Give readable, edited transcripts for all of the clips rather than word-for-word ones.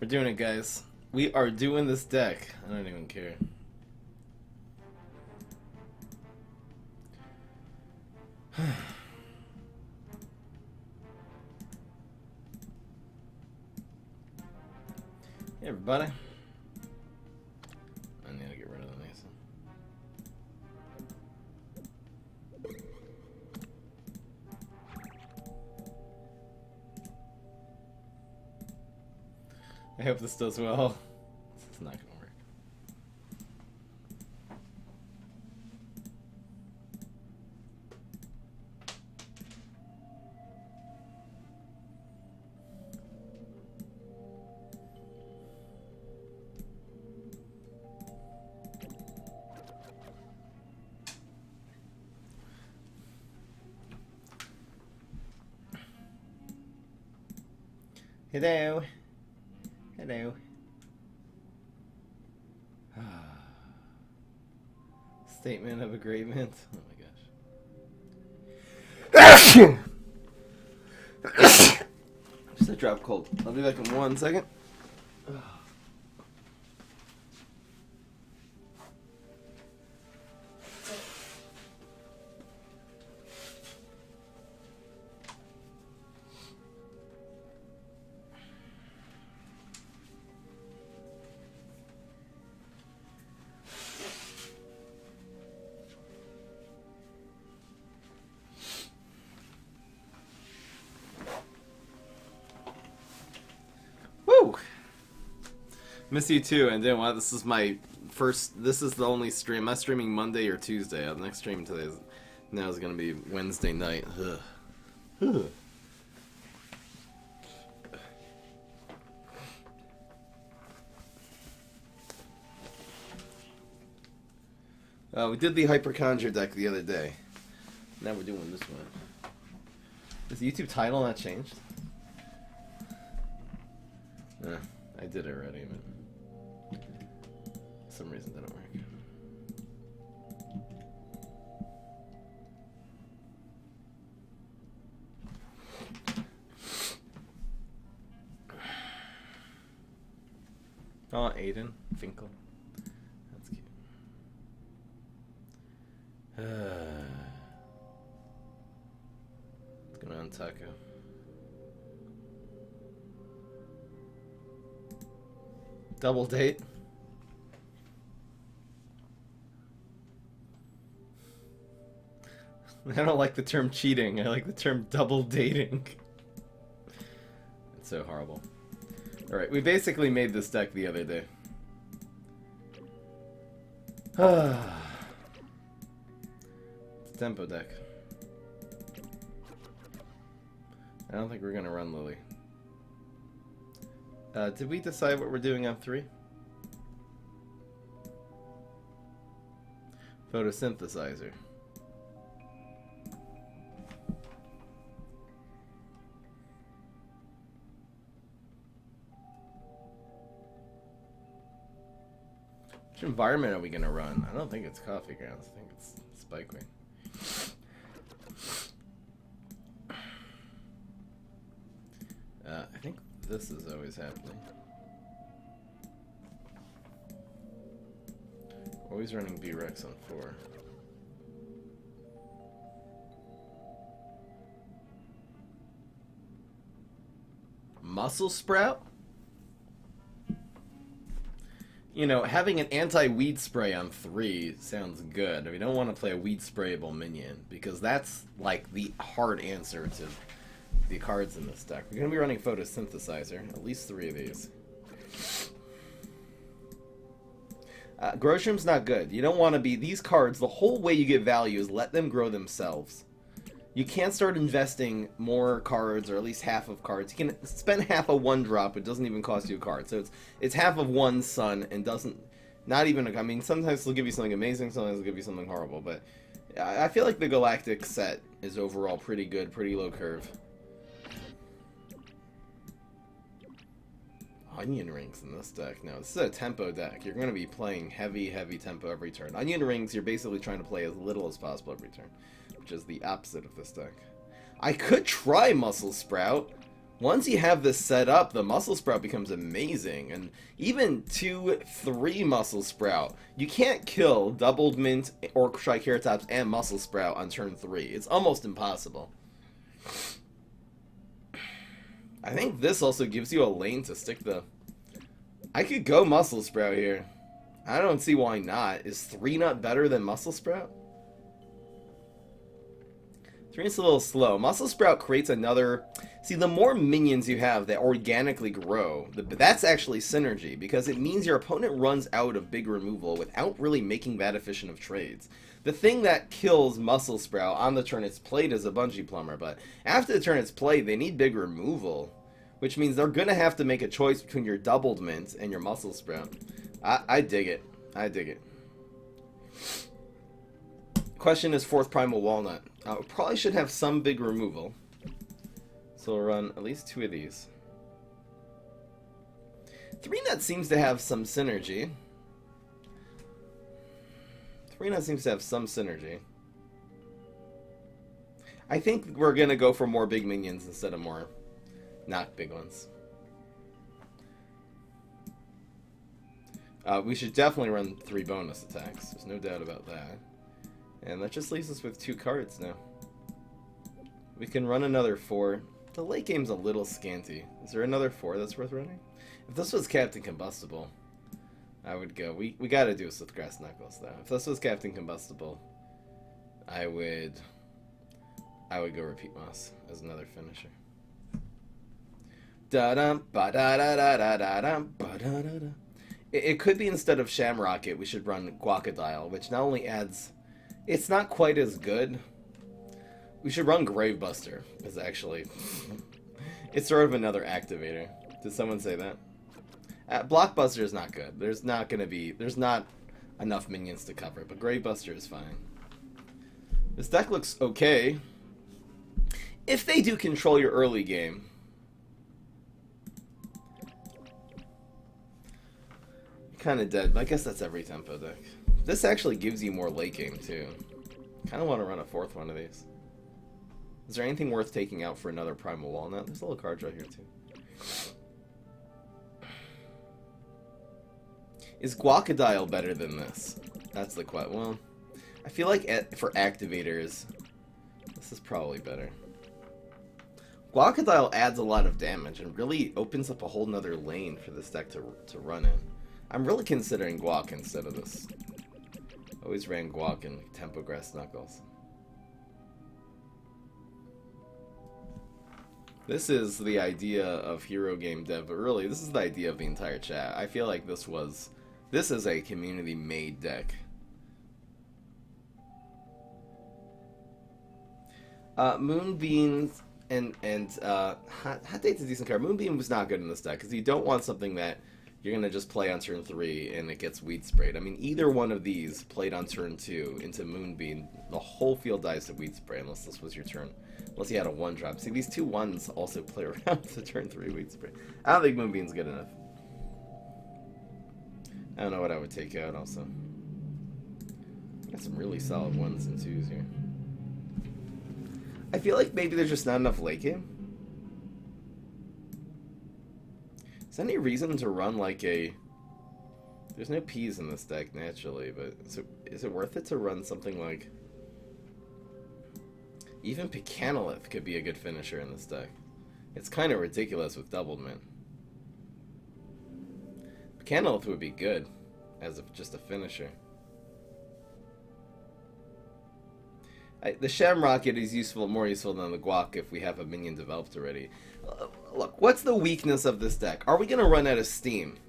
We're doing it, guys. We are doing this deck. I don't even care. Hey, everybody. I need to get rid of the Mason. I hope this does well. This is not gonna work. Hello. Hello. Statement of agreement. Oh my gosh. Just a drop cold. I'll be back in 1 second. Woo! Miss you too, and then what? This is my first. This is the only stream. I'm not streaming Monday or Tuesday. The next stream today is now is gonna be Wednesday night. Ugh. Ugh. We did the Hyperconjure deck the other day. Now we're doing this one. Is the YouTube title not changed? I did it already, but for some reason it didn't work. Oh, Aiden Finkel. That's cute. What's going on, Taco? Double date? I don't like the term cheating. I like the term double dating. It's so horrible. Alright, we basically made this deck the other day. It's a tempo deck. I don't think we're gonna run Lily. Did we decide what we're doing on 3? Photosynthesizer. Which environment are we gonna run? I don't think it's Coffee Grounds. I think it's Spikewing. I think this is always happening. Always running B-Rex on 4. Muscle Sprout? You know, having an anti-weed spray on 3 sounds good. We don't want to play a weed sprayable minion, because that's like the hard answer to the cards in this deck. We're going to be running Photosynthesizer, at least 3 of these. Growshroom's not good. You don't want to be... These cards, the whole way you get value is let them grow themselves. You can't start investing more cards, or at least half of cards. You can spend half a 1-drop, it doesn't even cost you a card. So it's half of 1 sun, and doesn't... Not even... I mean, sometimes they'll give you something amazing, sometimes they'll give you something horrible, but... I feel like the Galactic set is overall pretty good, pretty low curve. Onion Rings in this deck. No, this is a tempo deck. You're going to be playing heavy, heavy tempo every turn. Onion Rings, you're basically trying to play as little as possible every turn, which is the opposite of this deck. I could try Muscle Sprout. Once you have this set up, the muscle sprout becomes amazing, and even 2-3 muscle sprout. You can't kill doubled mint or triceratops and muscle sprout on turn 3. It's almost impossible. I think this also gives you a lane to stick the... I could go muscle sprout here. I don't see why not. Is 3 not better than muscle sprout? 3 is a little slow. Muscle Sprout creates another... See, the more minions you have that organically grow, that's actually synergy, because it means your opponent runs out of big removal without really making that efficient of trades. The thing that kills Muscle Sprout on the turn it's played is a Bungee Plumber, but after the turn it's played, they need big removal, which means they're going to have to make a choice between your doubled mint and your Muscle Sprout. I dig it. I dig it. Question is 4th Primal Walnut. We probably should have some big removal. So we'll run at least 2 of these. 3-Nut seems to have some synergy. 3-Nut seems to have some synergy. I think we're going to go for more big minions instead of more not big ones. We should definitely run 3 bonus attacks. There's no doubt about that. And that just leaves us with 2 cards now. We can run another 4. The late game's a little scanty. Is there another 4 that's worth running? If this was Captain Combustible, I would go. We gotta do this with Grass Knuckles, though. If this was Captain Combustible, I would go Repeat Moss as another finisher. Da-dum, ba-da-da-da-da-da-dum, ba-da-da-da. It could be instead of Shamrocket, we should run Guacodile, which not only adds... It's not quite as good. We should run Gravebuster, is actually... It's sort of another activator. Did someone say that? Blockbuster is not good. There's not enough minions to cover, but Gravebuster is fine. This deck looks okay. If they do control your early game... Kind of dead, but I guess that's every tempo deck. This actually gives you more late game, too. Kind of want to run a 4th one of these. Is there anything worth taking out for another Primal Walnut? There's a little card right here, too. Is Guacodile better than this? That's the question. Well, I feel like for activators, this is probably better. Guacodile adds a lot of damage and really opens up a whole nother lane for this deck to run in. I'm really considering Guac instead of this. Always ran Guac and Tempo Grass Knuckles. This is the idea of hero game dev, but really this is the idea of the entire chat. I feel like this is a community-made deck. Moonbeams and Hot Date's a decent card. Moonbeam was not good in this deck because you don't want something that you're going to just play on turn 3 and it gets weed sprayed. I mean, either one of these played on turn 2 into Moonbeam, the whole field dies to weed spray unless this was your turn. Unless you had a 1-drop. See, these 2 1s also play around to turn 3 weed spray. I don't think Moonbeam's good enough. I don't know what I would take out also. Got some really solid 1s and 2s here. I feel like maybe there's just not enough late game. Is there any reason to run like a... There's no P's in this deck naturally, but is it worth it to run something like... Even Picanolith could be a good finisher in this deck. It's kind of ridiculous with doubled mint. Picanolith would be good as just a finisher. The Shamrocket is more useful than the Guac if we have a minion developed already. Look, what's the weakness of this deck? Are we going to run out of steam?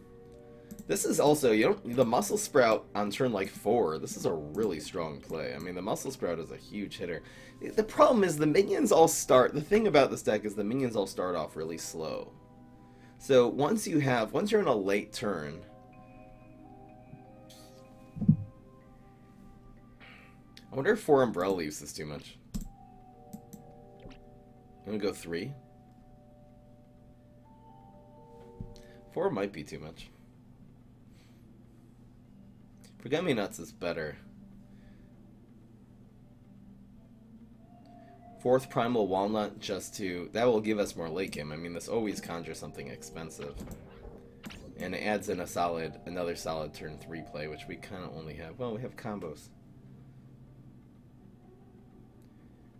This is also, the Muscle Sprout on turn like 4, this is a really strong play. I mean, the Muscle Sprout is a huge hitter. The problem is the minions all start, the thing about this deck is the minions all start off really slow. So once you're in a late turn, I wonder if 4 Umbrella Leaves is too much. I'm going to go 3. 4 might be too much. Forget Me Nuts is better. Fourth Primal Walnut just to... That will give us more late game. I mean, this always conjures something expensive. And it adds in another solid turn 3 play, which we kind of only have. Well, we have combos.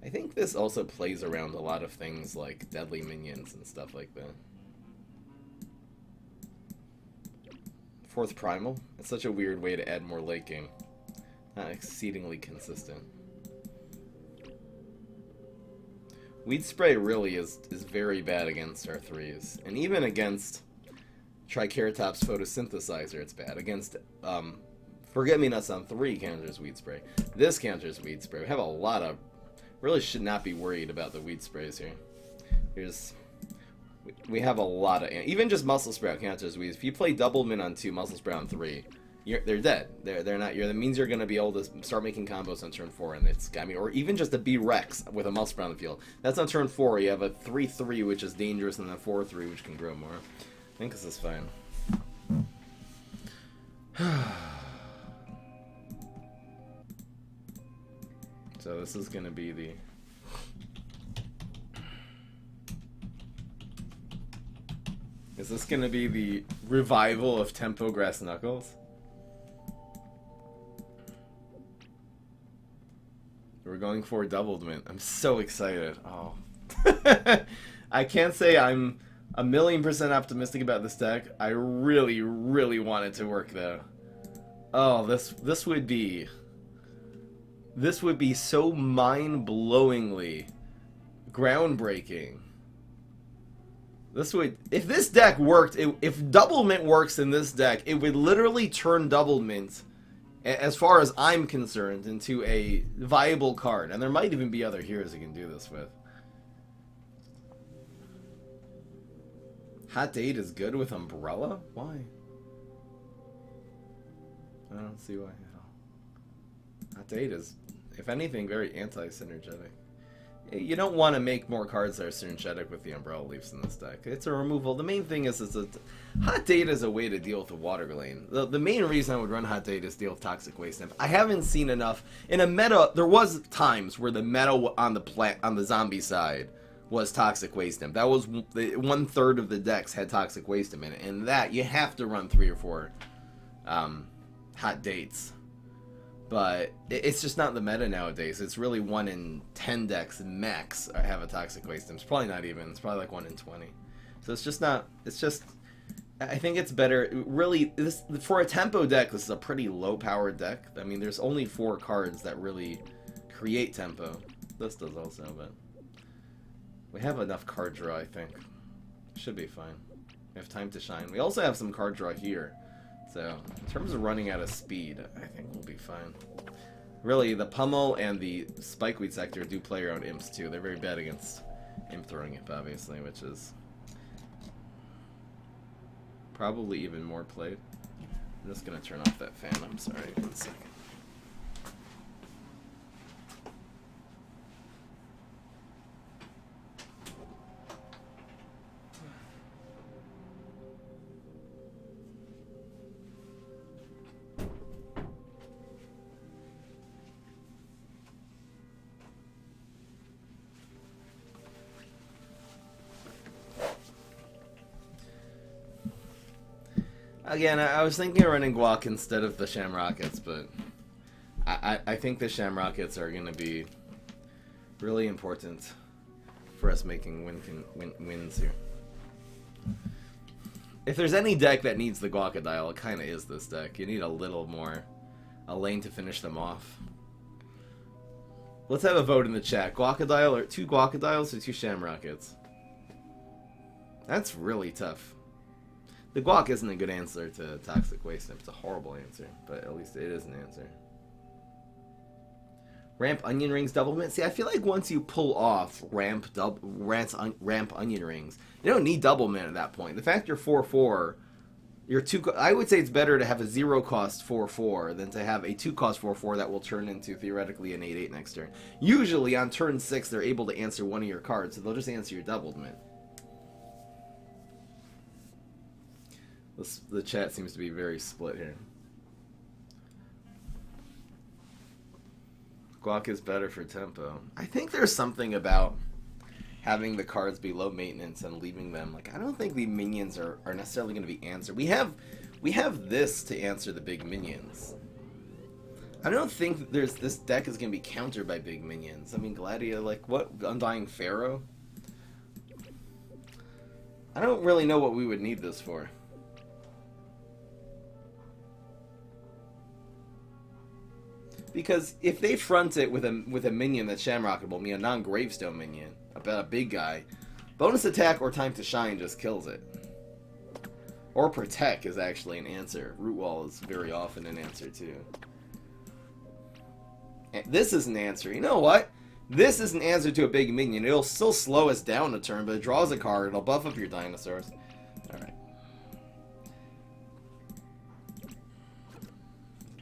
I think this also plays around a lot of things like deadly minions and stuff like that. Fourth Primal? It's such a weird way to add more late game. Not exceedingly consistent. Weed Spray really is very bad against our 3s. And even against Triceratops Photosynthesizer, it's bad. Against Forget-Me-Nuts on 3 counters Weed Spray. This counters Weed Spray. We have a lot of... Really should not be worried about the Weed Sprays here. We have a lot of... Even just Muscle Sprout counters Weeds. If you play Double Min on 2, Muscle Sprout on 3, they're dead. They're not... That means you're going to be able to start making combos on turn 4, and it's... I mean, or even just a B-Rex with a Muscle Sprout on the field. That's on turn 4. You have a 3-3, which is dangerous, and then a 4-3, which can grow more. I think this is fine. So this is going to be the... Is this going to be the revival of Tempo Grass Knuckles? We're going for Doubled Mint. I'm so excited. Oh. I can't say I'm 1,000,000% optimistic about this deck. I really, really want it to work, though. Oh, this would be... This would be so mind-blowingly groundbreaking. This would... If this deck worked, if Double Mint works in this deck, it would literally turn Double Mint, as far as I'm concerned, into a viable card. And there might even be other heroes you can do this with. Hot Date is good with Umbrella? Why? I don't see why at all. Hot Date is, if anything, very anti-synergetic. You don't want to make more cards that are synergetic with the Umbrella Leafs in this deck. It's a removal. The main thing is Hot Date is a way to deal with the Water Lane. The main reason I would run Hot Date is deal with Toxic Waste Imp. I haven't seen enough. In a meta, there was times where the meta on the zombie side was Toxic Waste Imp. That was 1/3 of the decks had Toxic Waste Imp in it. And that, you have to run 3 or 4 Hot Dates. But it's just not the meta nowadays. It's really 1 in 10 decks max have a Toxic Waste Imp. It's probably not even. It's probably like 1 in 20. So it's just not... It's just... I think it's better... Really, for a tempo deck, this is a pretty low-powered deck. I mean, there's only 4 cards that really create tempo. This does also, but... We have enough card draw, I think. Should be fine. We have Time to Shine. We also have some card draw here. So, in terms of running out of speed, I think we'll be fine. Really, the Pummel and the Spikeweed sector do play around imps too. They're very bad against imp throwing imp, obviously, which is probably even more played. I'm just going to turn off that fan. I'm sorry. 1 second. Again, I was thinking of running Guac instead of the Shamrockets, but I think the Shamrockets are going to be really important for us making wins here. If there's any deck that needs the Guacodile, it kind of is this deck. You need a little more, a lane to finish them off. Let's have a vote in the chat. Guacodile or 2 Guacodiles or 2 Shamrockets? That's really tough. The Guac isn't a good answer to Toxic Waste Imp. It's a horrible answer, but at least it is an answer. Ramp Onion Rings Double Mint. See, I feel like once you pull off Ramp Onion Rings, you don't need Double Mint at that point. The fact you're 4/4, you're 2. I would say it's better to have a 0-cost 4/4 than to have a 2-cost 4/4 that will turn into theoretically an 8/8 next turn. Usually on turn 6, they're able to answer one of your cards, so they'll just answer your Doubled Mint. The chat seems to be very split here. Guac is better for tempo. I think there's something about having the cards be low maintenance and leaving them. Like, I don't think the minions are necessarily going to be answered. We have this to answer the big minions. I don't think this deck is going to be countered by big minions. I mean, Gladia, like, what? Undying Pharaoh? I don't really know what we would need this for. Because if they front it with a minion that's Shamrockable, I mean a non-Gravestone minion, about a big guy, bonus attack or time to shine just kills it. Or Protect is actually an answer. Root Wall is very often an answer too. And this is an answer. You know what? This is an answer to a big minion. It'll still slow us down a turn, but it draws a card. It'll buff up your dinosaurs. Alright.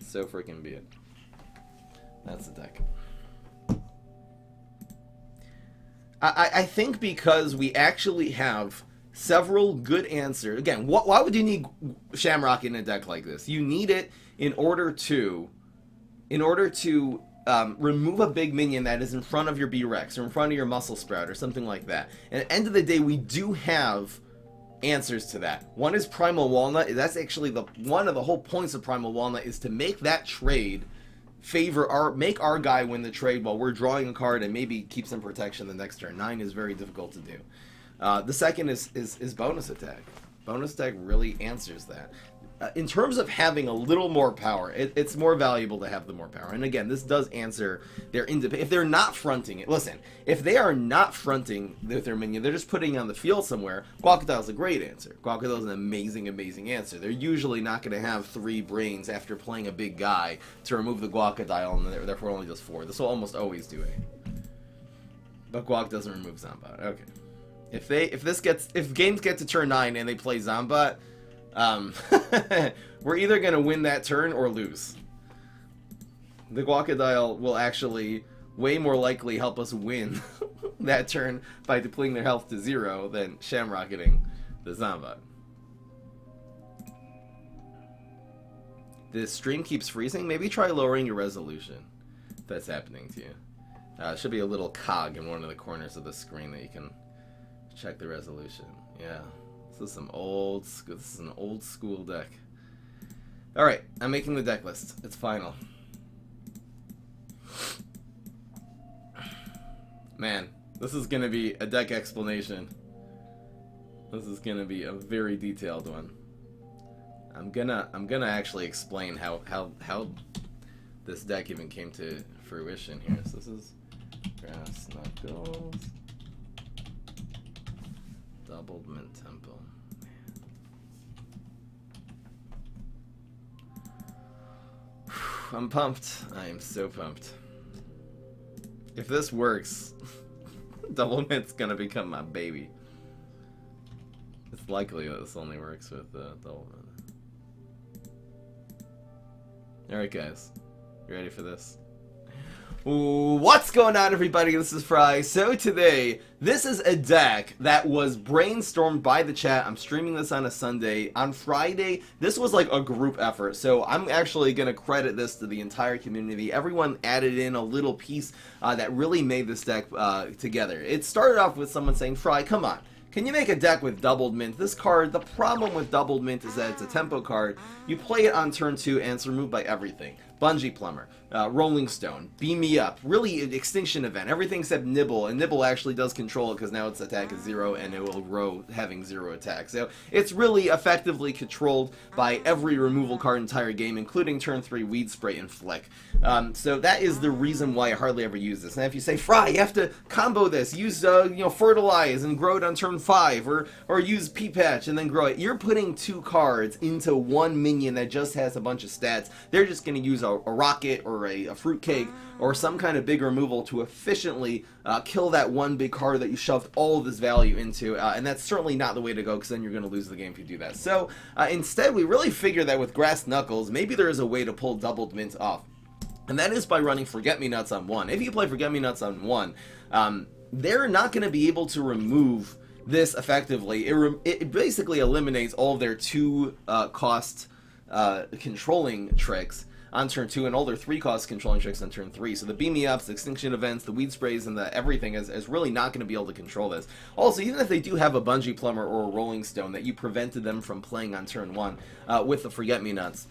So freaking be it. That's the deck. I think because we actually have several good answers. Again, why would you need Shamrock in a deck like this? You need it in order to remove a big minion that is in front of your B-Rex or in front of your Muscle Sprout or something like that. And at the end of the day, we do have answers to that. One is Primal Walnut. That's actually one of the whole points of Primal Walnut is to make that trade make our guy win the trade while we're drawing a card and maybe keep some protection the next turn. 9 is very difficult to do. The second is bonus attack. Bonus attack really answers that. In terms of having a little more power, it's more valuable to have the more power. And again, this does answer their independent. If they're not fronting it, listen, if they are not fronting with their minion, they're just putting it on the field somewhere, Guacodile's a great answer. Guacodile's an amazing, amazing answer. They're usually not going to have 3 brains after playing a big guy to remove the Guacodile, and therefore only does 4. This will almost always do it. But Guac doesn't remove Zombat. Okay. If games get to turn 9 and they play Zombat, we're either going to win that turn or lose. The Guacodile will actually way more likely help us win that turn by depleting their health to 0 than Shamrocketing the Zombat. The stream keeps freezing. Maybe try lowering your resolution if that's happening to you. It should be a little cog in one of the corners of the screen that you can check the resolution. Yeah. This is an old school deck. Alright, I'm making the deck list. It's final. Man, this is gonna be a deck explanation. This is gonna be a very detailed one. I'm gonna actually explain how this deck even came to fruition here. So this is Grass Knuckles. Doubled Mint Temple. I'm pumped. I am so pumped. If this works, Double Mint's gonna become my baby. It's likely that this only works with Double Mint. Alright guys, you ready for this? What's going on, everybody? This is Fry. So today, this is a deck that was brainstormed by the chat. I'm streaming this on a Sunday. On Friday, this was like a group effort, so I'm actually going to credit this to the entire community. Everyone added in a little piece that really made this deck together. It started off with someone saying, Fry, come on. Can you make a deck with Doubled Mint? This card, the problem with Doubled Mint is that it's a tempo card. You play it on turn 2 and it's removed by everything. Bungee Plumber, Rolling Stone, Beam Me Up, really an Extinction Event, everything except Nibble, and Nibble actually does control it because now its attack is 0 and it will grow having 0 attack. So it's really effectively controlled by every removal card in the entire game, including turn 3 Weed Spray and Flick. So that is the reason why I hardly ever use this. And if you say, Fry, you have to combo this, use Fertilize and grow it on turn 5, or use P-Patch and then grow it, you're putting 2 cards into one minion that just has a bunch of stats. They're just going to use a rocket or a fruitcake or some kind of big removal to efficiently kill that one big card that you shoved all of this value into, and that's certainly not the way to go because then you're going to lose the game if you do that. So instead, we really figured that with Grass Knuckles, maybe there is a way to pull Doubled Mint off, and that is by running Forget-Me-Nuts on 1. If you play Forget-Me-Nuts on 1, they're not going to be able to remove this effectively. It basically eliminates all of their 2 cost controlling tricks. on turn 2, and all their 3-cost controlling tricks on turn 3. So the Beam Me Ups, the Extinction Events, the Weed Sprays, and the everything is really not going to be able to control this. Also, even if they do have a Bungee Plumber or a Rolling Stone that you prevented them from playing on turn 1 with the Forget-Me-Nots,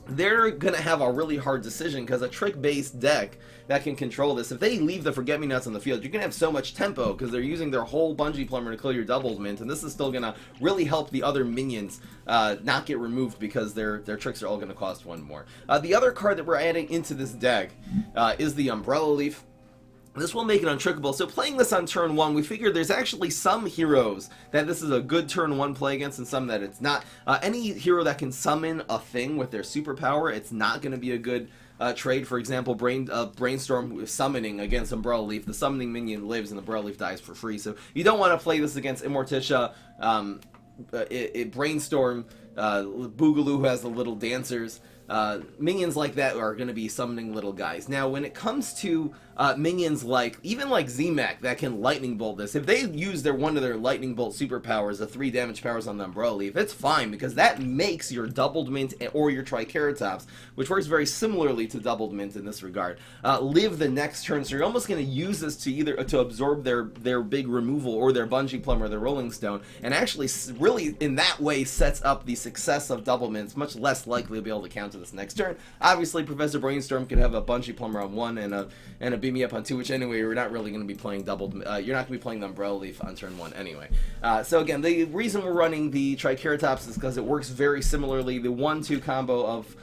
they're going to have a really hard decision, because a trick-based deck that can control this, if they leave the Forget-Me-Nots on the field, you're going to have so much tempo, because they're using their whole Bungee Plumber to clear your doubles mint, and this is still going to really help the other minions not get removed, because their tricks are all going to cost 1 more. The other card that we're adding into this deck is the Umbrella Leaf. This will make it untrickable. So playing this on turn 1, we figured there's actually some heroes that this is a good turn 1 play against, and some that it's not. Any hero that can summon a thing with their superpower, it's not going to be a good trade. For example, Brainstorm summoning against Umbrella Leaf. The summoning minion lives and the Umbrella Leaf dies for free. So you don't want to play this against Immorticia, Brainstorm, Boogaloo, who has the little dancers. Minions like that are going to be summoning little guys. Now, when it comes to minions even like Z-Mac that can Lightning Bolt this, if they use one of their Lightning Bolt superpowers, the 3 damage powers on the Umbrella Leaf, it's fine, because that makes your Doubled Mint or your Triceratops, which works very similarly to Doubled Mint in this regard, live the next turn. So you're almost going to use this to absorb their big removal, or their Bungee Plumber, or their Rolling Stone, and actually really in that way sets up the success of Double Mints, much less likely to be able to counter this next turn. Obviously, Professor Brainstorm could have a Bungee Plumber on 1 and a Beam Me Up on 2, which anyway, you're not really going to be playing doubled. You're not going to be playing the Umbrella Leaf on turn 1 anyway. So again, the reason we're running the Triceratops is because it works very similarly. The 1-2 combo of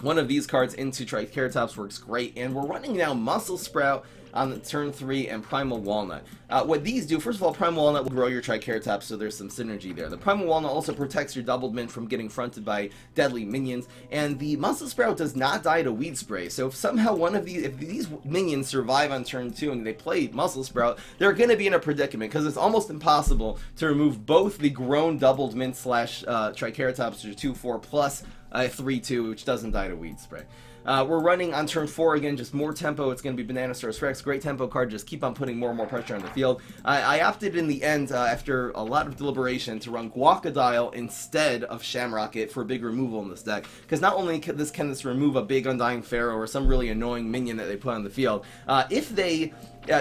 one of these cards into Triceratops works great, and we're running now Muscle Sprout on turn 3 and Primal Walnut. What these do, first of all, Primal Walnut will grow your Triceratops, so there's some synergy there. The Primal Walnut also protects your Doubled Mint from getting fronted by deadly minions, and the Muscle Sprout does not die to Weed Spray. So if somehow if these minions survive on turn 2 and they play Muscle Sprout, they're going to be in a predicament, because it's almost impossible to remove both the grown Doubled Mint slash Triceratops to 2/4 plus 3/2, which doesn't die to Weed Spray. We're running on turn 4 again, just more tempo. It's going to be Bananasaurus Rex. Great tempo card. Just keep on putting more and more pressure on the field. I opted in the end, after a lot of deliberation, to run Guacodile instead of Shamrocket for a big removal in this deck. Because not only can this remove a big Undying Pharaoh or some really annoying minion that they put on the field,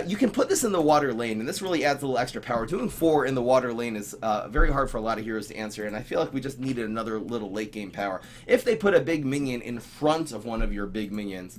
you can put this in the water lane, and this really adds a little extra power. Doing 4 in the water lane is very hard for a lot of heroes to answer, and I feel like we just needed another little late game power. If they put a big minion in front of one of your big minions,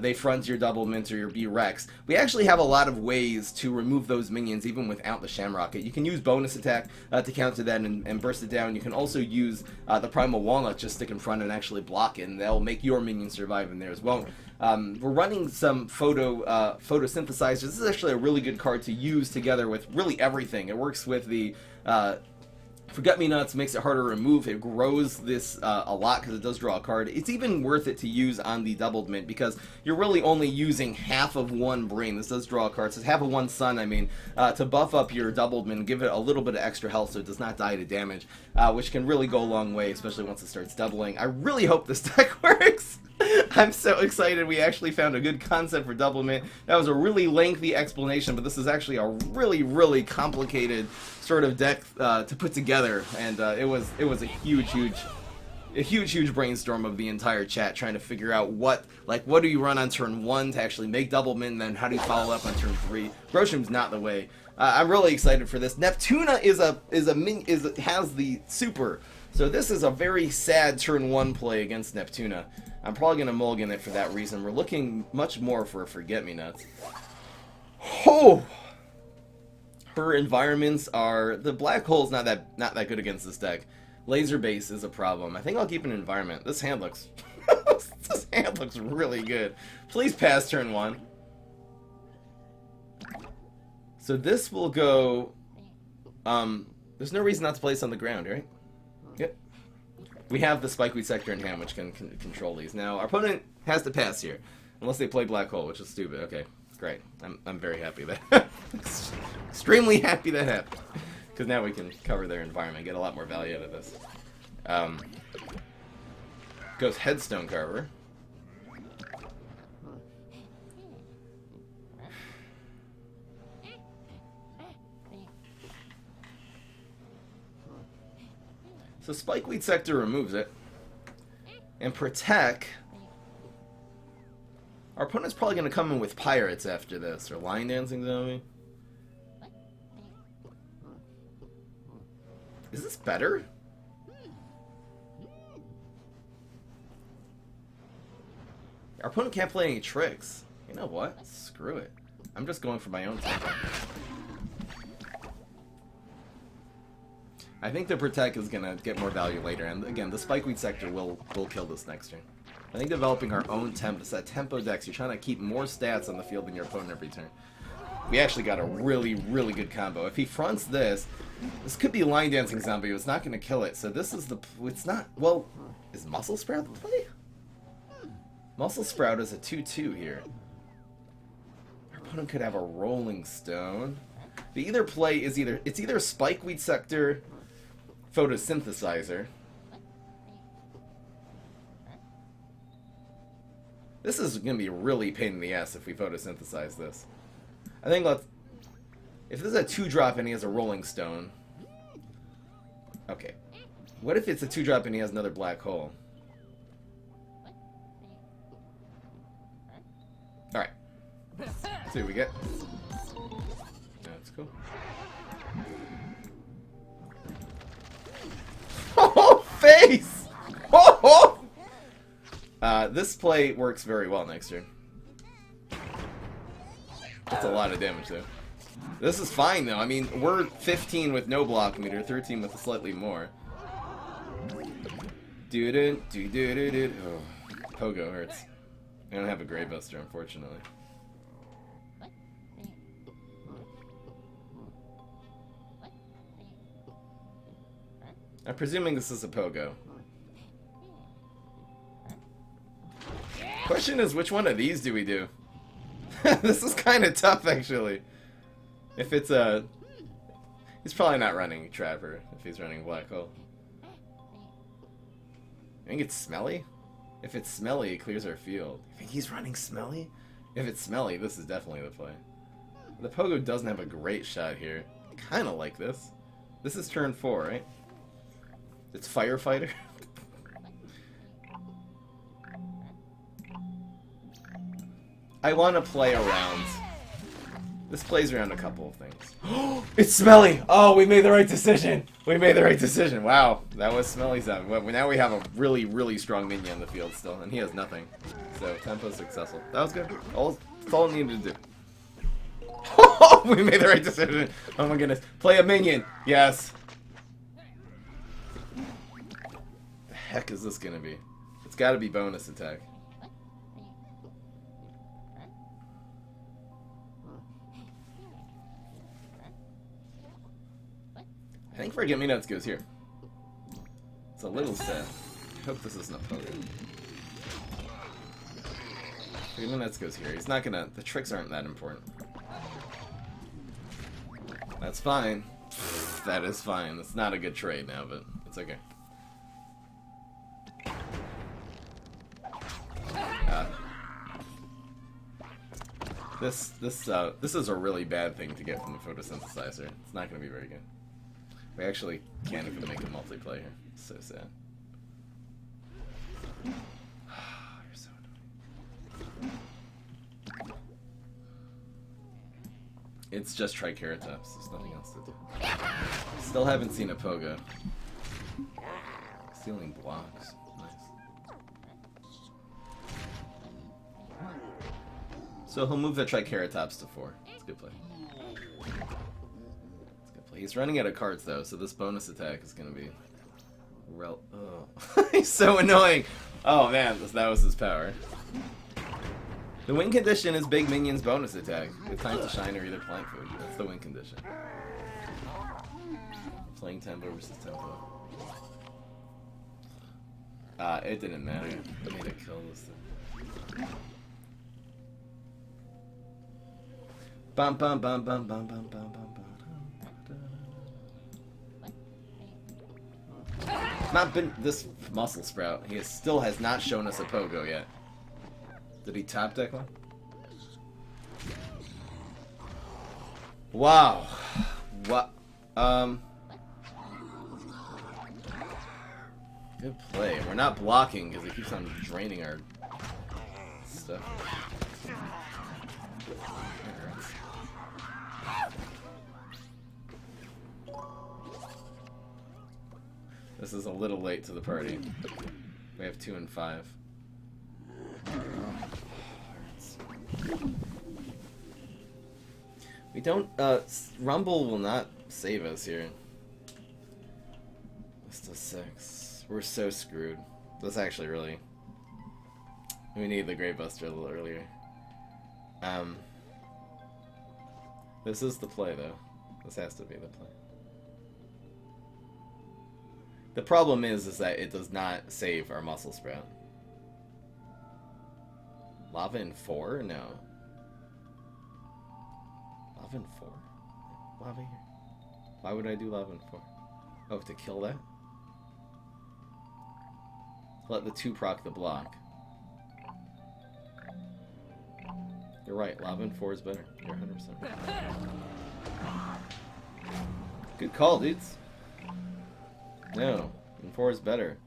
they front your Double Mint or your B-Rex, we actually have a lot of ways to remove those minions even without the Shamrocket. You can use bonus attack to counter that and burst it down. You can also use the Primal Walnut, just stick in front and actually block it, and that'll make your minion survive in there as well. We're running some photosynthesizers. This is actually a really good card to use together with really everything. It works with the Forget-Me-Nots, makes it harder to remove. It grows this a lot because it does draw a card. It's even worth it to use on the Doubled Mint because you're really only using half of one Brain. This does draw a card. So it's half of one Sun, I mean, to buff up your Doubled Mint, give it a little bit of extra health so it does not die to damage, which can really go a long way, especially once it starts doubling. I really hope this deck works. I'm so excited we actually found a good concept for Double Mint. That was a really lengthy explanation, but this is actually a really, really complicated sort of deck to put together, and it was a huge brainstorm of the entire chat trying to figure out what do you run on turn 1 to actually make Double Mint, and then how do you follow up on turn 3. Groshum's not the way. I'm really excited for this. Neptuna has the super. So this is a very sad turn 1 play against Neptuna. I'm probably going to mulligan it for that reason. We're looking much more for Forget-Me-Nots. Oh! Her environments are... The Black Hole's not that good against this deck. Laser Base is a problem. I think I'll keep an environment. This hand looks... this hand looks really good. Please pass turn 1. So this will go... there's no reason not to place on the ground, right? Yep. We have the Spikeweed Sector in hand, which can control these. Now, our opponent has to pass here, unless they play Black Hole, which is stupid. Okay, great. I'm very happy that... extremely happy that happened. Because now we can cover their environment, get a lot more value out of this. Goes Headstone Carver. So Spikeweed Sector removes it. And Protect. Our opponent's probably going to come in with Pirates after this, or Line Dancing Zombie. Is this better? Our opponent can't play any tricks. You know what? Screw it. I'm just going for my own tempo. I think the Protect is going to get more value later, and again, the Spikeweed Sector will kill this next turn. I think developing our own tempo, set tempo decks, you're trying to keep more stats on the field than your opponent every turn. We actually got a really, really good combo. If he fronts this, this could be Line Dancing Zombie, but it's not going to kill it. So this is the... It's not... Well, is Muscle Sprout the play? Muscle Sprout is a 2-2 here. Our opponent could have a Rolling Stone. The either play is either... It's either Spikeweed Sector, Photosynthesizer. This is going to be a really pain in the ass if we photosynthesize this. I think let's... If this is a 2-drop and he has a Rolling Stone... Okay. What if it's a 2-drop and he has another Black Hole? Alright. Let's see what we get. That's cool. Oh, face! Oh! This play works very well next turn. That's a lot of damage, though. This is fine, though. I mean, we're 15 with no block meter, 13 with slightly more. Do-do-do-do-do-do. Oh, Pogo hurts. I don't have a Grey Buster, unfortunately. I'm presuming this is a Pogo. Question is, which one of these do we do? This is kind of tough, actually. If it's a... He's probably not running Trapper if he's running Black Hole. I think it's Smelly? If it's Smelly, it clears our field. You think he's running Smelly? If it's Smelly, this is definitely the play. The Pogo doesn't have a great shot here. I kind of like this. This is turn 4, right? It's Firefighter. I want to play around. This plays around a couple of things. It's Smelly! Oh, we made the right decision! We made the right decision. Wow, that was Smelly's out. Well, now we have a really, really strong minion on the field still, and he has nothing. So, tempo successful. That was good. That's all I needed to do. We made the right decision. Oh my goodness. Play a minion. Yes. The heck is this gonna be? It's gotta be bonus attack. I think Forget-Me-Nots goes here. It's a little sad. I hope this isn't a Pogo. Forget-Me-Nots goes here. He's not gonna... The tricks aren't that important. That's fine. That is fine. It's not a good trade now, but it's okay. This is a really bad thing to get from the photosynthesizer. It's not going to be very good. We actually can't even make a multiplayer. It's so sad. You're so annoying. It's just Triceratops. There's nothing else to do. Still haven't seen a Pogo. Stealing blocks. Nice. So he'll move the Triceratops to 4. It's a good play. He's running out of cards though, so this bonus attack is gonna be oh. He's so annoying! Oh man, that was his power. The win condition is big minions bonus attack. With time to shine or either plant food. That's the win condition. Playing tempo versus tempo. It didn't matter. I made it kill this thing. Bum bum bum bum bum bum bum bum. Not been this Muscle Sprout. He still has not shown us a Pogo yet. Did he top deck one? Wow. What? Good play. We're not blocking because it keeps on draining our stuff. This is a little late to the party. We have 2 and 5. We don't, Rumble will not save us here. This does 6. We're so screwed. That's actually really... We need the Great Buster a little earlier. This is the play, though. This has to be the play. The problem is that it does not save our Muscle Sprout. Lava in 4? No. Lava in 4? Lava here. Why would I do lava in 4? Oh, to kill that? Let the 2 proc the block. You're right, lava in 4 is better. You're 100%. Good call, dudes. No, in 4 is better.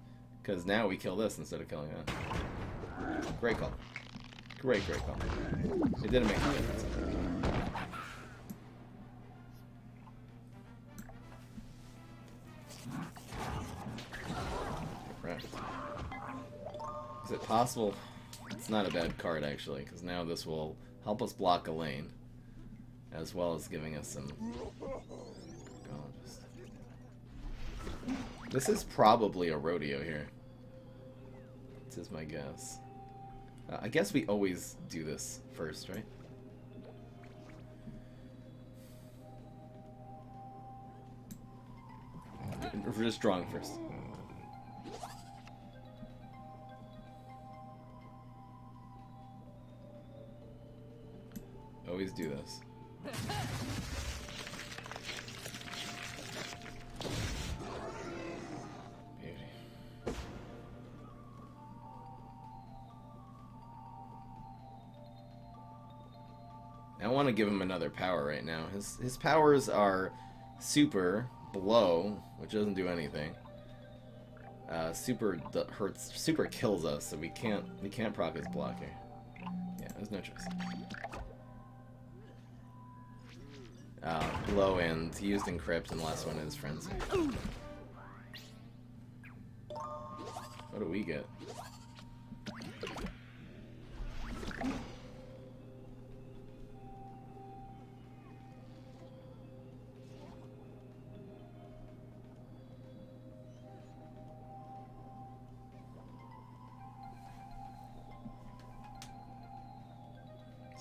Because now we kill this instead of killing that. Great call. Great call. It didn't make any difference. Right. Is it possible? It's not a bad card, actually, because now this will help us block a lane, as well as giving us some... This is probably a rodeo here. This is my guess. I guess we always do this first, right? We're just drawing first. Always do this. I want to give him another power right now. His powers are super, blow, which doesn't do anything. Super hurts, super kills us, so we can't proc his block here. Yeah, there's no choice. Blow and he used Encrypt, and the last one is Frenzy. What do we get?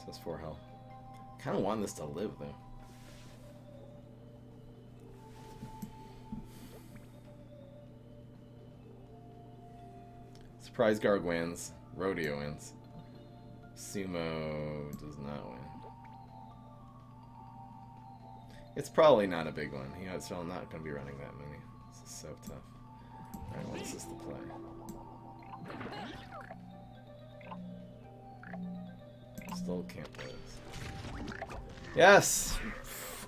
Says 4 health. Kind of want this to live though. Surprise guard wins. Rodeo wins. Sumo does not win. It's probably not a big one. He's still not going to be running that many. This is so tough. Alright, well, this is the play. Still can't play this. Yes!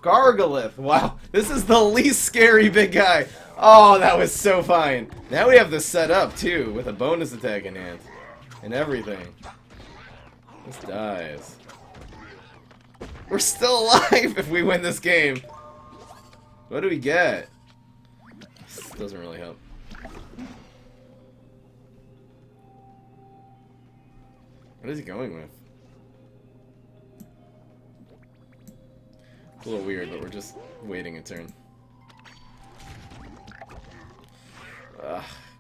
Gargalith! Wow, this is the least scary big guy! Oh, that was so fine! Now we have this set up, too, with a bonus attack in hand. And everything. This dies. We're still alive if we win this game! What do we get? This doesn't really help. What is he going with? It's a little weird, but we're just waiting a turn.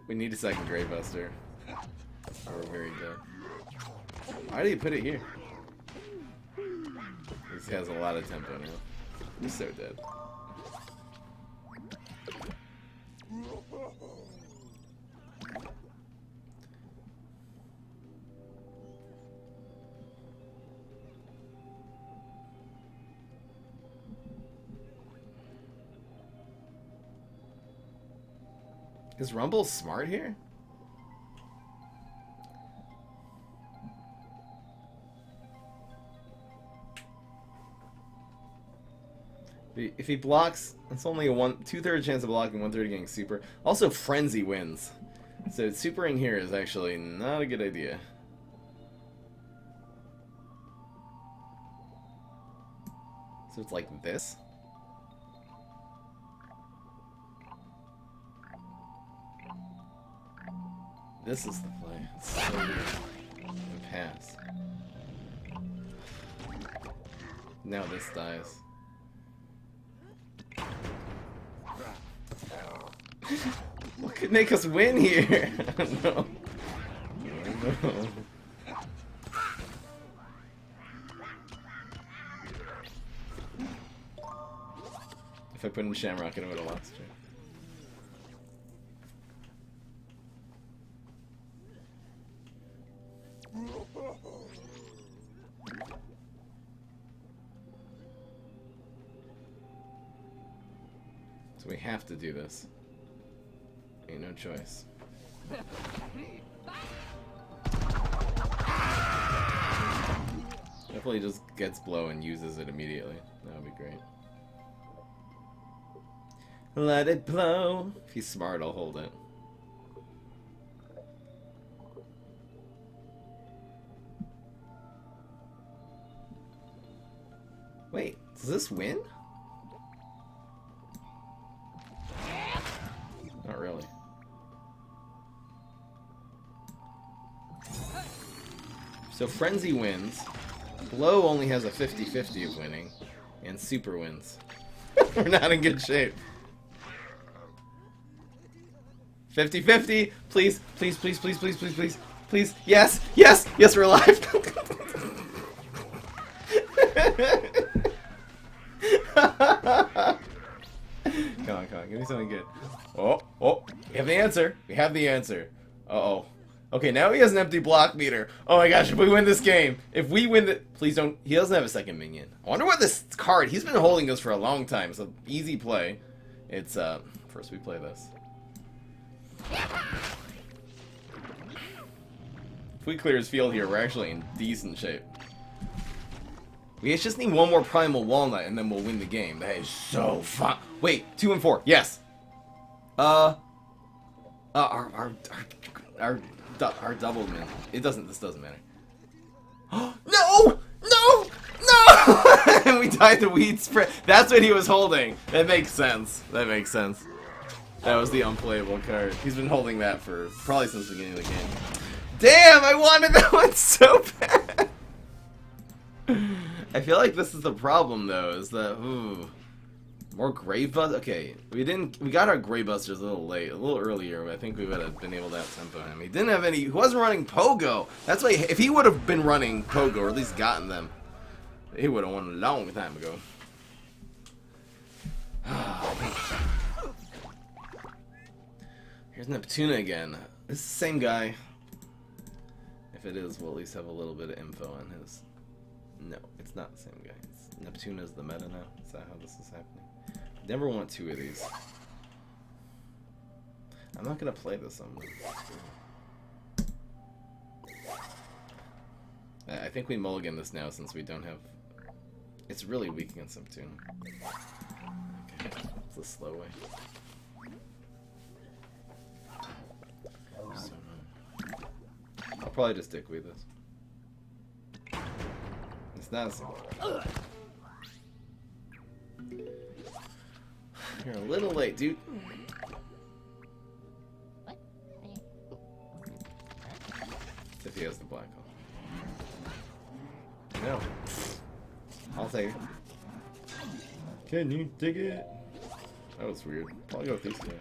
We need a second Grey Buster. Or we're very dead. Why do you put it here? This has a lot of tempo now. He's so dead. Is Rumble smart here? If he blocks, it's only a 2/3 chance of blocking, 1/3 getting super. Also, Frenzy wins. So supering here is actually not a good idea. So it's like this. This is the play. It's so weird. And pass. Now this dies. What could make us win here? No. No. If I put in Shamrock, I would have lost. So we have to do this. Ain't no choice. Definitely just gets blow and uses it immediately. That would be great. Let it blow. If he's smart, I'll hold it. Wait, does this win? Not really. So Frenzy wins. Blow only has a 50-50 of winning. And Super wins. We're not in good shape. 50-50! Please, please, please, please, please, please, please, please. Yes! Yes! Yes, we're alive! Come on, give me something good. Oh, we have the answer. We have the answer. Uh-oh. Okay, now he has an empty block meter. Oh my gosh, if we win this game. If we win the... Please don't... He doesn't have a second minion. I wonder what this card... He's been holding this for a long time, so easy play. It's, first we play this. If we clear his field here, we're actually in decent shape. We just need one more Primal Walnut, and then we'll win the game. That is so fun. Wait, 2 and 4. Yes. Our double man. This doesn't matter. No! No! No! And we died the weed spread. That's what he was holding. That makes sense. That makes sense. That was the unplayable card. He's been holding that for probably since the beginning of the game. Damn! I wanted that one so bad. I feel like this is the problem though. Is that more Grave Busters? Okay, we got our Grave Busters a little late, a little earlier. But I think we would have been able to out-tempo him. He didn't have any. He wasn't running Pogo. That's why. If he would have been running Pogo, or at least gotten them, he would have won a long time ago. Here's Neptuna again. This is the same guy. If it is, we'll at least have a little bit of info on his. No, it's not the same guy. Neptuna's the meta now. Is that how this is happening? Never want 2 of these. I'm not gonna play this on. I think we mulligan this now since we don't have. It's really weak against Neptuna. Okay, it's a slow way. So, I'll probably just dick with this. It's not a single. You're a little late, dude. If he has the black hole. No. I'll take it. Can you dig it? That was weird. I'll go with these two.